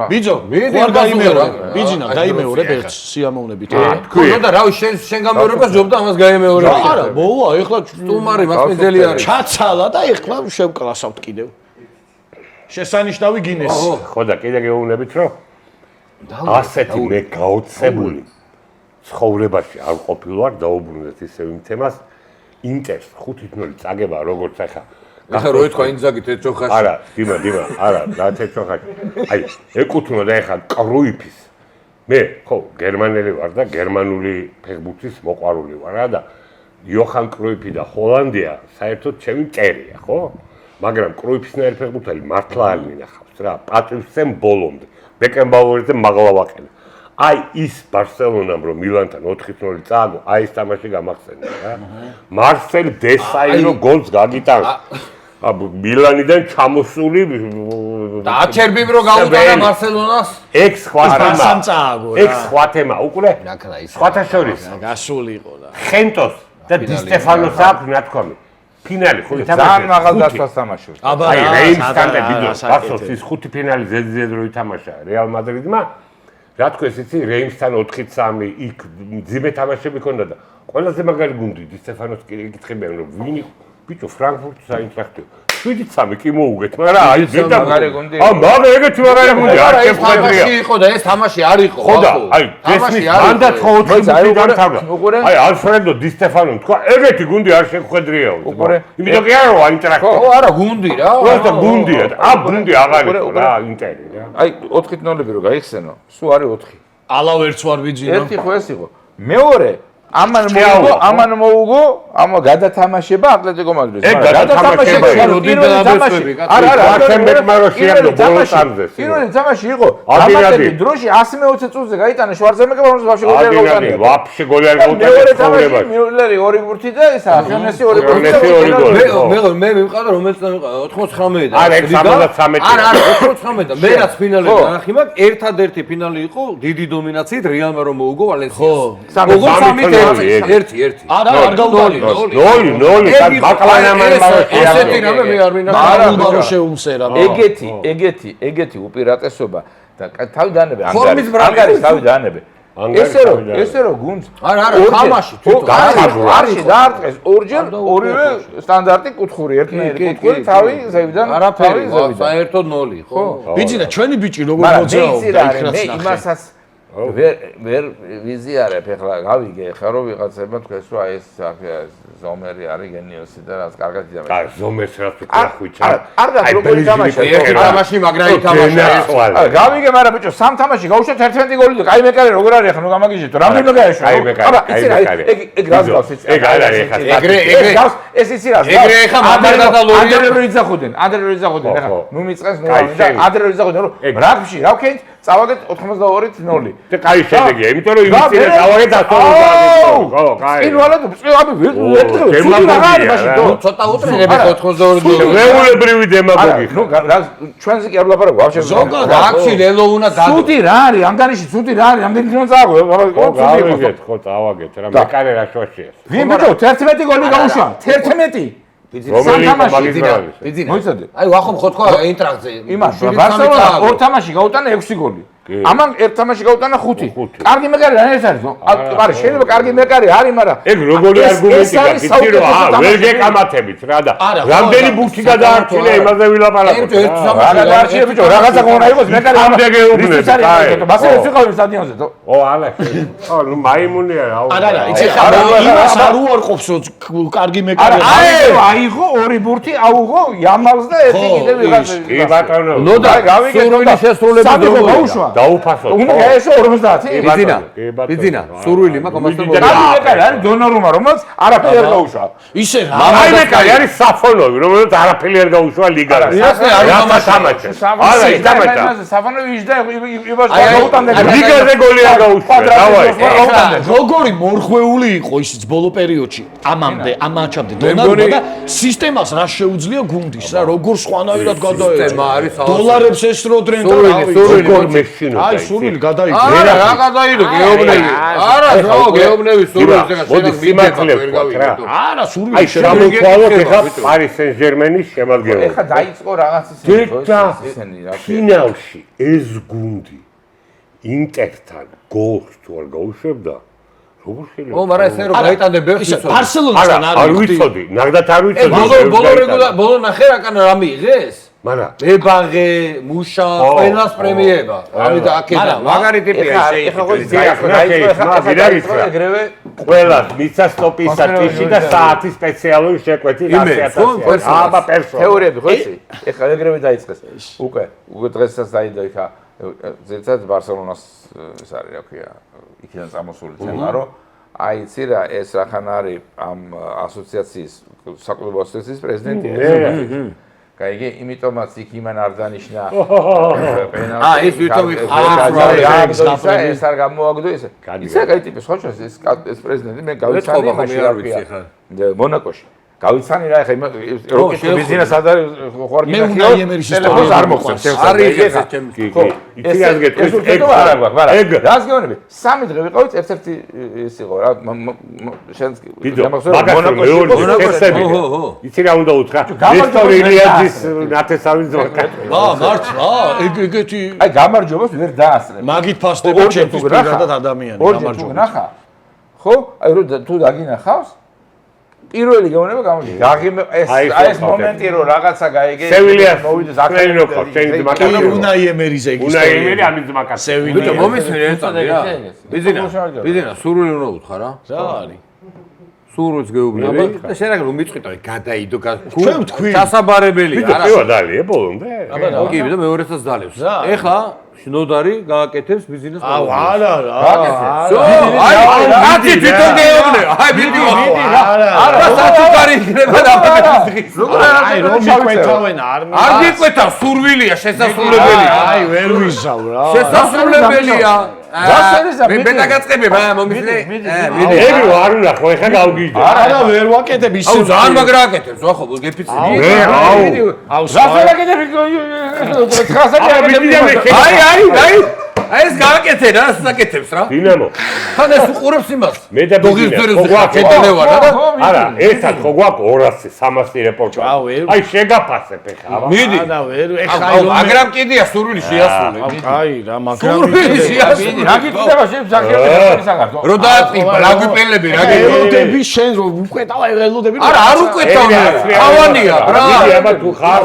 ბიძო, ხوار გაიმეორე. ბიძინა გაიმეორე ერთს სიამოვნებით. თქვი და რავი შენ გამეორებას ჯობდა ამას გაიმეორე. არა, ბოუა, ეხლა სტუმარი მასმედელი არის. ჩაცალა და ეხლა შევკლასავთ კიდევ. შესანიშნავი გინესი. ხო და კიდე გეუბნებით რომ ასეთი მე გაოცებული ცხოვრებაში არ ყოფილვარ დაუბრუნდეთ ისევ იმ თემას ინტერს 5 თნული წაგება როგორც ახლა ახლა რო ეთქვა ინძაგი თეთროხაში. არა, დიმა, არა, რა თეთროხაში. აი, ეკუთვნოდა ეხლა კრუიფის. მე, ხო, გერმანელი ვარ და გერმანული ფეხბურთის მოყვარული ვარ რა და იოჰან კრუიფი და ჰოლანდია საერთოდ ჩემი მტერია, ხო? მაგრამ კრუიფისნაირი ფეხბურთელი მართლა არ მინახავს რა, პატრისემ ბოლომდე. ბეკენბაუერზე მაღლა ვაყენე. აი ის ბარსელონამ რომ მილანთან 4-0 წააგო, აი ეს თამაში გამახსენდა რა. მარსელ დესაირო გოლს გაგიტანს. მილანიდან ჩამოსული და აჩერბიმ რო გაუტანა ბარსელონას, ეგ სხვა თემა. ეგ სხვა თემა, უკვე სხვათა შორის გასული იყო და ხენტოს და დი სტეფანოს აქვს ნათქვამი. ფინალი ხო ითამაშეს. ძალიან მაღალ დასვას თამაშობს. აი რეიმსთან და ბიდოს ბარსოს ის ხუთი ფინალი ზედიზედ რო ითამაშა რეალ მადრიდმა. რა თქოს იცი რეიმსთან 4-3 იქ ძიმე თამაშები ქონდა და ყველაზე მაგარი გუნდი დი სტეფანოს კითხებიან რომ ვინ იყო ბიჭო ფრანკფურტის აინტრახტი 7-3 კი მოუგეთ მაგრამ აი ზედა მაგარი გუნდი მაგარი ეგეთი მაგარი გუნდი არ შეხვედრია იყო და ეს თამაში არ იყო ხო და აი გესმის მანდაც ხო 4 განთავდა აი ალფრედო დი სტეფანომ თქვა ეგეთი გუნდი არ შეხვედრიაო იმიტომ კი არა აინტრახტი ხო არა გუნდი რა უბრალოდ გუნდია და გუნდი აღარ იყო რა ინტერი რა აი 4-0 რო გაიხსენო სულ არის 4 ალავ ერთს ვარ ვიძინო ერთი ხო ეს იყო მეორე ამან მოუგო ამ გადათამაშება ატლეტიკო მადრიდს გადათამაშება პირველი თამაში იყო დამატებითი დროში 120 წუთზე გაიტანა შვარცენეგერმა რომელსაც ვაფშე გოლი არ გაუტანა მეორე თამაში მიულერი ორი ბურთი და ისა ხონესი ორი ბურთი მე მიმყავდა რომელიც დამიყავდა 99 და არა 73 არა 99 და მე რაც ფინალში განახი მაგ ერთადერთი ფინალი იყო დიდი დომინაციით რეალმა რომ მოუგო ვალენსიას ერთი არა არ გაუტალი 0 და ბაკლანამან ესეთი რამე მე არ მინახავს არა შეუმსერა ეგეთი უპირატესობა და თავი დაანებე ანგარის თავი დაანებე ესე რომ გუნდს არა თამაში თვითონ არის დაარტყეს ორჯერ ორივე სტანდარტი კუთხური ერთნაირი კუთხური თავი ზევიდან არაფერი საერთოდ 0 ხო ბიჭი და ჩვენი ბიჭი როგორ მოძრაობდა იქ რაც მე იმასაც ვერ ვიზიარებ ეხლა გავიგე ხა რომ ვიღაცებმა თქვეს რომ აი ეს ზომერი არის გენიოსი და რაც კარგად იდამე. კარ ზომერს რაც უკრა ხუჭა. არ და როგორი თამაში ერთი თამაში მაგრა ითამაშა. გავიგე მაგრამ ბიჭო სამ თამაში გავუშვათ 11 გოლი და კაი მეკარე როგორ არის ახლა ნუ გამაგიჟეთ რამდენი გაეშვა. აი მეკარე. ეგ რას გავს იცი. ეგ არ არის ახლა. ეგრე გავს ეს იცი რას. ეგრე ახლა მანდერდა და ლორია. ანდერლოი ძახოდენ ახლა ნუ მიწყეს ნუ და ანდერლოი ძახოდენ რომ რაგბში რა ვქენთ წავაგეთ 82-ით 0. და კაი შედეგია, იმიტომ რომ იმის წინ წავაგეთ 100. ხო, კაი. პირველად ცოტა უტრინები 82 რეულებრივი დემაგოგი. ნუ ჩვენზე კი არ ვლაპარაკობ, ვაფშე. ზოგადად აქში ლელო უნდა დადო. ცუდი რა არის, ანგარიში ცუდი რა არის, ამდენი თვითონ წააგო. გავიგეთ, ხო, წავაგეთ რა, მეკარე რა შოშია. ვინ ბიჭო 11 გოლი გაუშვა, 11. ბიძინა. მოიცადე. აი ვახომ ხო თქვა ინტრაქტზე. იმას ბარსელონა ორ თამაში გაუტანა 6 გოლი. ამან ერთ თამაში გაუტანა 5. კარგი მეკარე რა ეს არის? არა, შეიძლება კარგი მეკარე არის, მაგრამ ეგ როგორი არგუმენტია, ვიცი რომ ვერ გეკამათებით რა და რამდენი ბურთი გადაარჩინა იმაზე ვილაპარაკოთ. რა დაარჩინა ბიჭო, რაღაცა გონა იყოს მეკარე. ამდენი ეუბნები. მასე ვიყავი სტადიონზე. ო ალა. ო ნუ მაიმუნია რა. არა, იცი ხარ იმას არ უარყოფს რომ კარგი მეკარე. აიღო ორი ბურთი, აუღო იამალს და ერთი კიდე ვიღაცა. კი ბატონო. ნუ და გავიგე სურვილი შესრულების გაუშვა. დაუფასო. უნდა გაეშო 50. ბიძინა, სურვილი მაქვს ამასთან კარგი მეკარე არის დონორუმა, რომელიც არაფერი არ გაუშვა. ისე რა. აი მეკარე არის საფონოვი, რომელიც არაფერი არ გაუშვა ლიგაში. რა თამაშა. არა, ის თამაშა. საფონოვი იჯდა იმას გაუტანდა. ლიგაზე გოლი არ გაუშვა. დავაი. როგორი მორხვეული იყო ისიც ბოლო პერიოდში. ამამდე, ამ მაჩამდე დონორუმა და სისტემას რა შეუძლია გუნდის რა, როგორ სხვანაირად გადაეცა. სისტემა არის დოლარებს ესროდნენ და როგორ მეშინო. აი სურვილი გადაიდო. არა რა გადაიდო გეობნები. არა რა გეობნები სურვილს ეხა მოდი სიმართლე ვთქვა. არა სურვილი აი შემოგვთავოთ ეხა პარის სენ-ჟერმენის შემადგენლობა. ეხა დაიწყო რაღაც ისინი რა. ფინალში ეს გუნდი ინტერთან გოლს თუ არ გაუშვებდა როგორ შეიძლება? ო მაგრამ ესე რომ გაიტანე ბერხის ბარსელონასთან არ ვიცოდი, ნაგდათ არ ვიცოდი. ბოლო ნახე რა კანა რა მიიღეს? მაგრამ მებაღე, მუშა, ყველას პრემიება. ამიტომ აქედან მაგარი ტიპია ეგრევე ყველას მიცა სტოპისა ტიში და საათი სპეციალური შეკვეთი 100,000. აბა პერსონა. თეორიები ხო იცი? ეხლა ეგრევე დაიწყეს. უკვე დღესაც დაიდო იქა ზედაც ბარსელონას ეს არის რა ქვია, იქიდან წამოსული თემა, რომ აი იცი რა ეს რახან არის ამ ასოციაციის საკლუბო ასოციაციის პრეზიდენტია. კაიგი, იმიტომაც იქ იმან არ დანიშნა პენალტი. ეს თვითონ ეს არ გამოაგდო ესე. ისა კაი ტიპი ხო ჩვენს ეს პრეზიდენტი მე გავიცანი ხაში არ ვიცი ხა. მონაკოში. გავიცანი რა ეხა როკეტი ბიზნეს არ არის ხوار მე უნდა იემერის ტელეფონს არ მოხსენს. არის ეხა ჩემი. ხო, იცი რა გეტყვი? ეგ არა გვაქვს, მაგრამ რას გეუბნები? 3 დღე ვიყავით, ერთ-ერთი ის იყო რა, შენს მონაკოში. იცი რა უნდა უთხრა? ნესტორ ილიაძის ნათესავის ზოგი. მართლა, ეგეთი აი გამარჯვებას ვერ დაასწრებ. მაგით ფასდება ჩემთვის პირადად ადამიანი, გამარჯობა. ნახა. ხო? აი რო თუ დაგინახავს პირველი გეუბნება გამოდი. ეს მომენტი რომ რაღაცა გაიგე. სევილიას მოვიდეს აკრენო ხო, შენი ძმაკაცი. უნდა იემერის ეგ უნდა იმერი ამის ძმაკაცი. ბიჭო, მომისმინე ერთად რა. ბიზინა, სურვილი უნდა უთხრა რა. რა არის? სურვილს გეუბნები და შენ რა მომიწყვიტა გადაიდო ჩვენ ვთქვი სასაბარებელია ბიჭო, პირველად დალიე ბოლომდე. კი, და მეორესაც დალევს. ეხლა შნოდარი გააკეთებს ბიზნეს. აუ, არა. აი, თვითონ გეუბნე. აი, ბიჭო. არა, სათუკარი იქნება და დღის. აი, რომ მიყვეთავენ არ გიყვეთა, სურვილია, შესასრულებელია. აი, ვერ ვიზავ რა. შესასრულებელია. მე დაგაწყებებ, მომისმენე. ეგ არ უნდა ხო ეხა გავგიჟდე. არა, ვერ ვაკეთებ ისე. აუ, ძალიან მაგრა აკეთებს, ხო, გეფიცი. აუ, აი ეს გააკეთე რა, საკეთებს რა. დინამო. თან ეს უყურებს იმას. მე და ბიზნესს არა, ერთად ხო გვაქვს 200, 300 რეპორტაჟი. აი შეგაფასებ ეხლა. მიდი. არა, ვერ ეხა აუ, მაგრამ კიდია სურვილი შეასრულე. აი რა, მაგრამ სურვილი შეასრულე. რა გიქნება შენ ზაქერია საგარდო. რო დააწყიბა, რა გვიპელები, რა ელოდები შენ რო უკვეტავა ელოდები. არა, არ უკვეთავ. თავანია, რა. მიდი აბა თუ ხარ.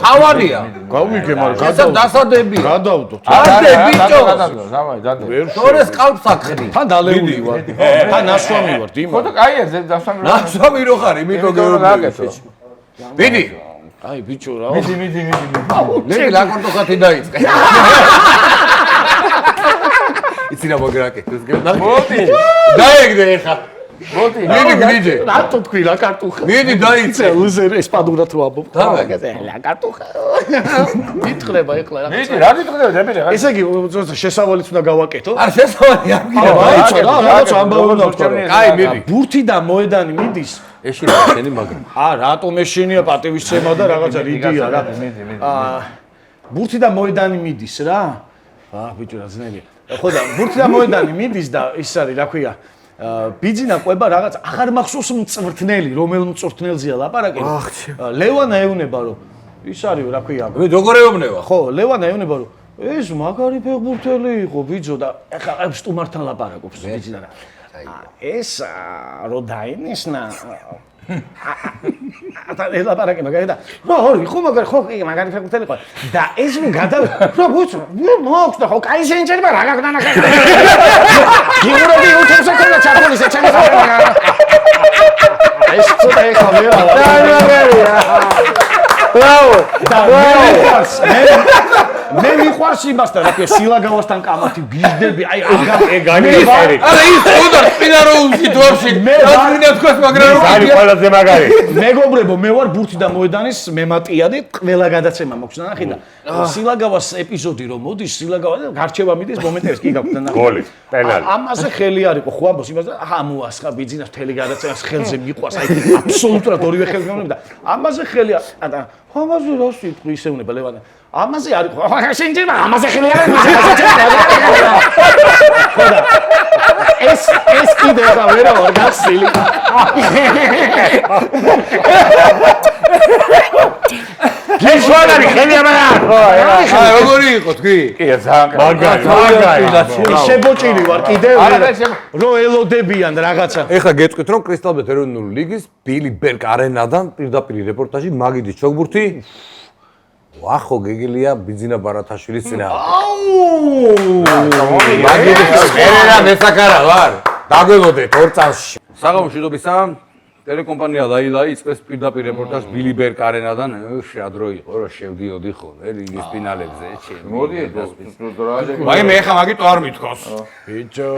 თავანია. გავიგე, მაგრამ ესა დასადები. გადავდო. ადე ბიჭო. დავაი, დადე. თორეს ყალბსაკრდი. თან დალეული ვარ. თან ნასვამი ვარ, დიმა. ხო და კაია, დასვამი. ნასვამი რო ხარ, იმიტომ გეუბნები. მიდი. აი ბიჭო რა. მიდი. მე ლაკონტოხათი დაიწყე. იცი რა მოგრაკეთებს გეუბნა. მოდი. დაეგდე ეხა. მოდი. მიდი. რატო თქვი რა კარტუხა? მიდი დაიწყე. ლუზერ ესპანურად რო ამბობ. დავაგე. რა კარტუხა. მითხრება ეხლა რა. მიდი, რა გიტყდება დაბერე. ესე იგი შესავალიც უნდა გავაკეთო. არ შესავალი არ აიცო რა, რაღაცა ამბავი უნდა ვთქვა. კაი, მიდი. ბურთი და მოედანი მიდის. ეშინია შენი მაგრამ. რატომ ეშინია პატივისცემა და რაღაცა რიგია რა. მიდი. ბურთი და მოედანი მიდის რა. ბიჭო რა ძნელია. ხო და ბურთი და მოედანი მიდის და ის არის რა ქვია. ბიძინა ყვება რაღაც აღარ მახსოვს მწვრთნელი, რომელ მწვრთნელზეა ლაპარაკი. ლევანა ეუბნება რომ ის არის რა ქვია. მე როგორ ეუბნება? ხო, ლევანა ეუბნება რომ ეს მაგარი ფეხბურთელი იყო ბიძო და ეხლა სტუმართან ლაპარაკობს ბიძინა რა. ეს რო დაინიშნა და ელაპარაკე მაგარი და რა ორი ხო მაგარი ხო მაგარი ფეხბურთელი იყო და ეს რომ გადა რა ბუცო მოხდა და ხო კაი შენჯერება რა გაგდა ნახე გიურები უთებს ახლა ჩაპოლის ეჩემი ეს ცოტა ეხა ვერა ბრავო მე მიყვარს იმასთან რა ქვია სილაგავასთან კამათი გიჟდები აი ეგ არის არა ის უნდა წინა რო უსიტვაში მე რა თქვას მაგრამ არის ყველაზე მაგარი მეგობრებო მე ვარ ბურთი და მოედანის მემატიადი ყველა გადაცემა მაქვს ნახე და სილაგავას ეპიზოდი რომ მოდის სილაგავა გარჩევა მიდის მომენტებს კი გაქვს და გოლი პენალი ამაზე ხელი არისო ხო ამბობს იმას და ამოასხა ბიძინას მთელი გადაცემას ხელზე მიყვას აი აბსოლუტურად ორივე ხელს გამონებ და ამაზე ხელი და ამაზე რა სიტყვი ისეუნება ლევანა ამაზე არის ხო შენჯერება ამაზე ხელი არის ეს კიდე რა ვერა ვარ გასილი გიშვანარი ხელი ამარა აი როგორი იყო თქვი? კი, ძალიან მაგარი შებოჭილი ვარ კიდე რო ელოდებიან რაღაცა ეხლა გეტყვით რომ კრისტალბეთ ეროვნული ლიგის ბილი ბერგ არენადან პირდაპირ რეპორტაჟი მაგიდის ჩოგბურთი ვახო გეგელია ბიძინა ბარათაშვილის წინააღმდეგ. ერა მესაკარა ვარ. დაგვემოდეთ 2 წელში. საღამოშიდობისა ტელეკომპანია ლაილაი იწყეს პირდაპირ რეპორტაჟს ბილიბერგ არენადან. რა დრო იყო რა შევდიოდი ხოლმე ლიგის ფინალებზე ჩემი. მოდი აი მე ხა მაგით არ მithkos. ბიჭო,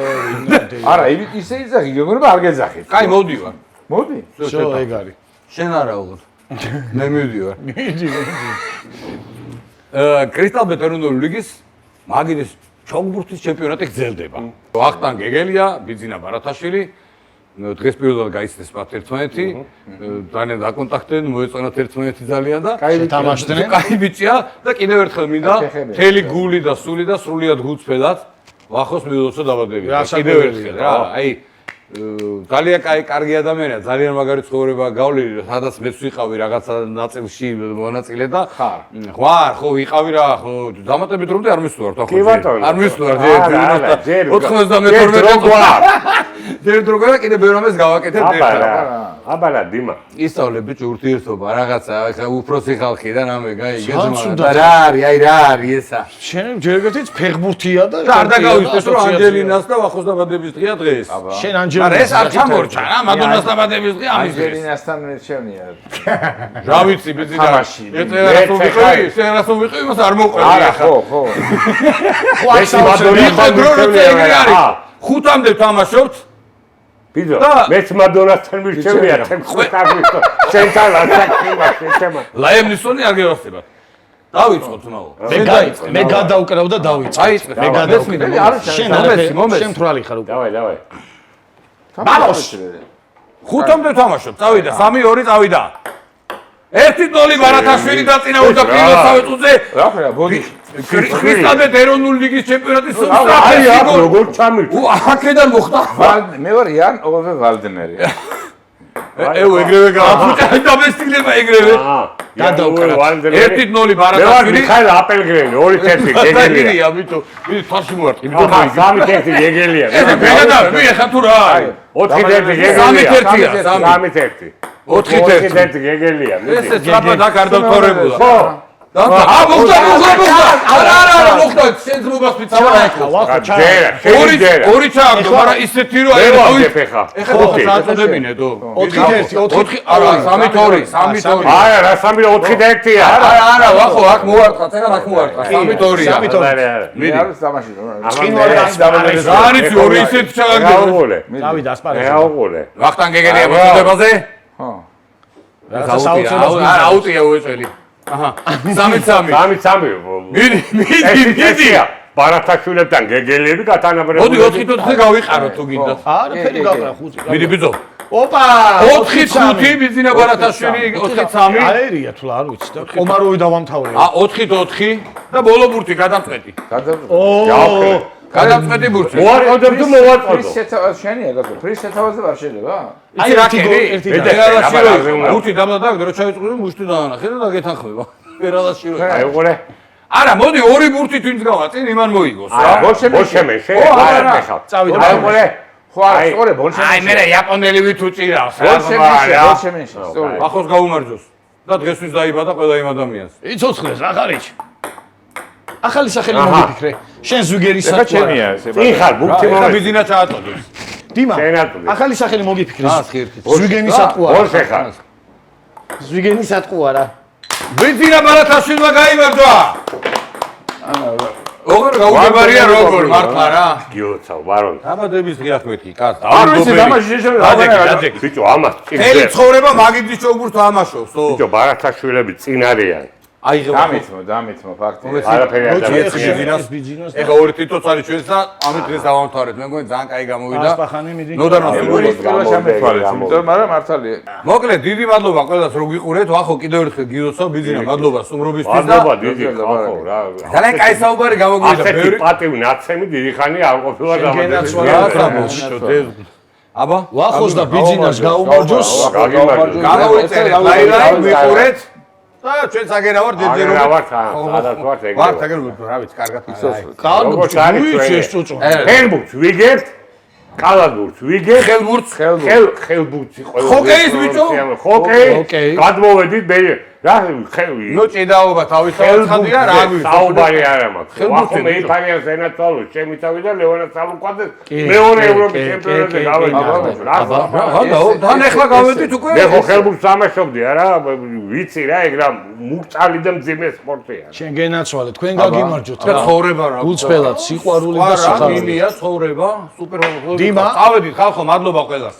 ვინადი. არა, ისე იძახი, გეგონება არ გეძახით. კაი მოვდივარ. მოდი. შო ეგ არის. შენ არა უღარ. მე მივდივარ. კრისტალბეტ ეროვნული ლიგის მაგიდის ჩოგბურთის ჩემპიონატი გრძელდება. ვახტანგ გეგელია, ბიძინა ბარათაშვილი დღეს პირველად გაიცნეს მათ ერთმანეთი, ძალიან დაკონტაქტდნენ, მოეწონათ ერთმანეთი ძალიან და თამაშდნენ. კაი ბიჭია და კიდევ ერთხელ მინდა მთელი გული და სული და სრულიად გულწრფელად ვახოს მილოცო დაბადები. კიდევ ერთხელ რა, აი ძალიან კარგი ადამიანია, ძალიან მაგარი ცხოვრება გავლილი, სადაც მეც ვიყავი რაღაცა ნაწილში მონაწილე და ხარ, ხო ვიყავი რა, ხო დამატებით რომდე არ მისვლარ თქო. არ მისვლარ, ჯერ 92 გვარ. ჯერ დრო გა კიდე ბევრ ამას გავაკეთებ ერთად. აბალა დიმა. ისწავლე ბიჭო ურთიერთობა, რაღაცა, ხა უფროსი ხალხი და ნამე გაიგე და რა არის, აი რა არის ესა. შენ ჯერ გეტიც ფეხბურთია და არ დაგავიწყდეს რომ ანჯელინას და ვახოს დაბადების დღეა დღეს. შენ არა ეს არ ჩამორჩა რა მადონას დაბადების დღე ამის დღეს. ანჯელინასთან ერთშენია. რა ვიცი ბიძინა. თამაში. ეს ვიყო იმას არ მოყვება. არა, ხო. ეს მადონა ხუთამდე ვთამაშობთ. ბიძო, მეც მადონასთან მირჩევია, თემ ხუთარ ვიყო. შენთან ლაცაკიმა. ლაემნისონი არ გევასება. დავიწყოთ ნაო. მე გადავკრავ და დავიწყე. აიწყე. მე გადავკრავ. შენ შენ თვრალი ხარ უკვე. დავაი. ბალოშ. ხუთამდე ვთამაშობთ. წავიდა 3-2 წავიდა. 1-0 ბარათაშვილი დაწინაურდა პირველ საერთოზე. რა ხერა, ბოდი. კრისტალბეტ ეროვნული ლიგის ჩემპიონატის აი აქ როგორ ჩამირჩა. აქედან მოხდა. მე ვარ იან ოვე ვალდნერი. ეგრევე გააფუჭა დამესტილება ეგრევე. გადავკრავ. 1-0 ბარათაშვილი. მიხაილ აპელგრენი 2-1 გეგელია. ამიტომ მე თაში მოვარტყი. ახლა 3-1 გეგელია. ბეგადავე, მე ხა თუ რა არის? 4-1 გეგელია. 3-1-ია, 3-1. 4-1 გეგელია. ეს სწრაფად აქ არ დავთორებულა. ხო. მოხდა. არა, მოხდა. შენ ზრუბას ვიცავარ ახლა. ვახა ჩა. ორი ჩააგდო, მაგრამ ისეთი რო მე ვაგებ ხა. ეხლა საათოდებინე თუ. 4-1, არა, 3-2. არა, რა 3-1-ია. არა, ვახო, აქ მოვარტყა, წეგან აქ მოვარტყა. 3-2-ია. მე არ ვთამაში. ზანიც ორი ისეთი ჩააგდო. დავიდა ასპარეზი. მე აუღოლე. ვახტანგ გეგელია მოწოდებაზე? ხო. არა, აუტია უეწელი. აჰა. 3-3. 3-3. მიდი. ბარათაშვილებთან გეგელიები გათანაბრებული. მოდი 4-4-ზე გავიყარო თუ გინდა. არა, ფერი გაყრა 5. მიდი ბიძო. ოპა! 4-5 ბიზინა ბარათაშვილი 4-3. აერია თულა არ ვიცი და კომაროვი დავამთავრე. 4-4 და ბოლო ბურთი გადამწყვეტი. გადამწყვეტი ბურთი. მოაყოდებ თუ მოვაწყოდო. ფრის შეთავაზ შენია გასო. ფრის შეთავაზზე არ შეიძლება? აი რა ქერი? ვერალაშირო. ბურთი დამადაგდე რომ ჩაიწყო მუშტი დაანახე და გეთანხმება. ვერალაშირო. აი უყურე. არა, მოდი ორი ბურთი twins გავაწინ, იმან მოიგოს რა. ბოლშემეშე. არა, წავიდა. აი უყურე. ხო, არა, სწორე ბოლშემეშე. აი მე იაპონელი ვით უჭირავს. ბოლშემეშე, სწორე. ახოს გაუმარჯოს. და დღესთვის დაიბადა ყველა იმ ადამიანს. იცოცხლეს რა ხარიჩ. ახალი სახელი მოგიფიქრე. შენ ზუგერის ეხა ჩემია ესე. იხარ ბურთი ეხა ბიზინა ჩააწოდეს. დიმა. შენატული. ახალი სახელი მოგიფიქრე. ხირთი. ზუგენის ატყუარა. ბოლშე ხარ. ზუგენის ატყუარა. ბიზინა ბარათაშვილმა გაიმარჯვა. როგორ გაუგებარია როგორ მართლა რა. გიოცავ ბარონ. დაბადების დღე ახმეთი, კაც. არ ვიცი დამაში შეშორდა. ბიჭო ამას ელი ცხოვრება მაგიდის ჩოგბურთს ამაშობს, ო. ბიჭო ბარათაშვილები წინ არიან. დამითმო ფაქტია. არაფერი არ ბიზინას. ეხა ორი თითოც არის ჩვენს და ამით დღეს დავამთავრეთ. მე მგონი ძალიან კაი გამოვიდა. ასპახანი მიდი. ნოდანოს შემოთვალეს, იმიტომ მაგრამ მართალია. მოკლედ დიდი მადლობა ყველას რომ გიყურეთ. ვახო კიდევ ერთხელ გიოცავ ბიზინა მადლობა სტუმრობისთვის და მადლობა დიდი ხალხო რა. ძალიან კაი საუბარი გამოგვიდა. ასეთი პატივი ნაცემი დიდი ხანი არ ყოფილა დამატებული. აბა ვახოს და ბიზინას გაუმარჯოს. გამოვიწერეთ ლაილაი ვიყურეთ. და ჩვენ საგერავარ დეჯერობთ. ვართ ეგრე. ვართ აგერ რა ვიცი, კარგად ისოს. კარგი ეს წუწუ. ხელბურთს ვიგებთ. კალადურს ვიგებთ. ხელბურთს ხელბურთი ყველა. ხოკეის ბიჭო. ხოკეი. გადმოვედით რა ხევი ნუ ჭიდაობა თავისთავად ხანდია რა გვი საუბარი არა მაქვს ახლა მე იტალია ზენაცვალო ჩემი თავი და ლევანას სალუკვაძე მეორე ევროპის ჩემპიონატზე გავედით თან ახლა გავედით უკვე მე ხო ხელბურთს ამაშობდი არა ვიცი რა ეგ რა მუქწალი და მძიმე სპორტია შენ გენაცვალე თქვენ გაგიმარჯოთ და ცხოვრება რა გულწრფელად სიყვარული და სიხარული ინია ცხოვრება სუპერ დიმა წავედით ხალხო მადლობა ყველას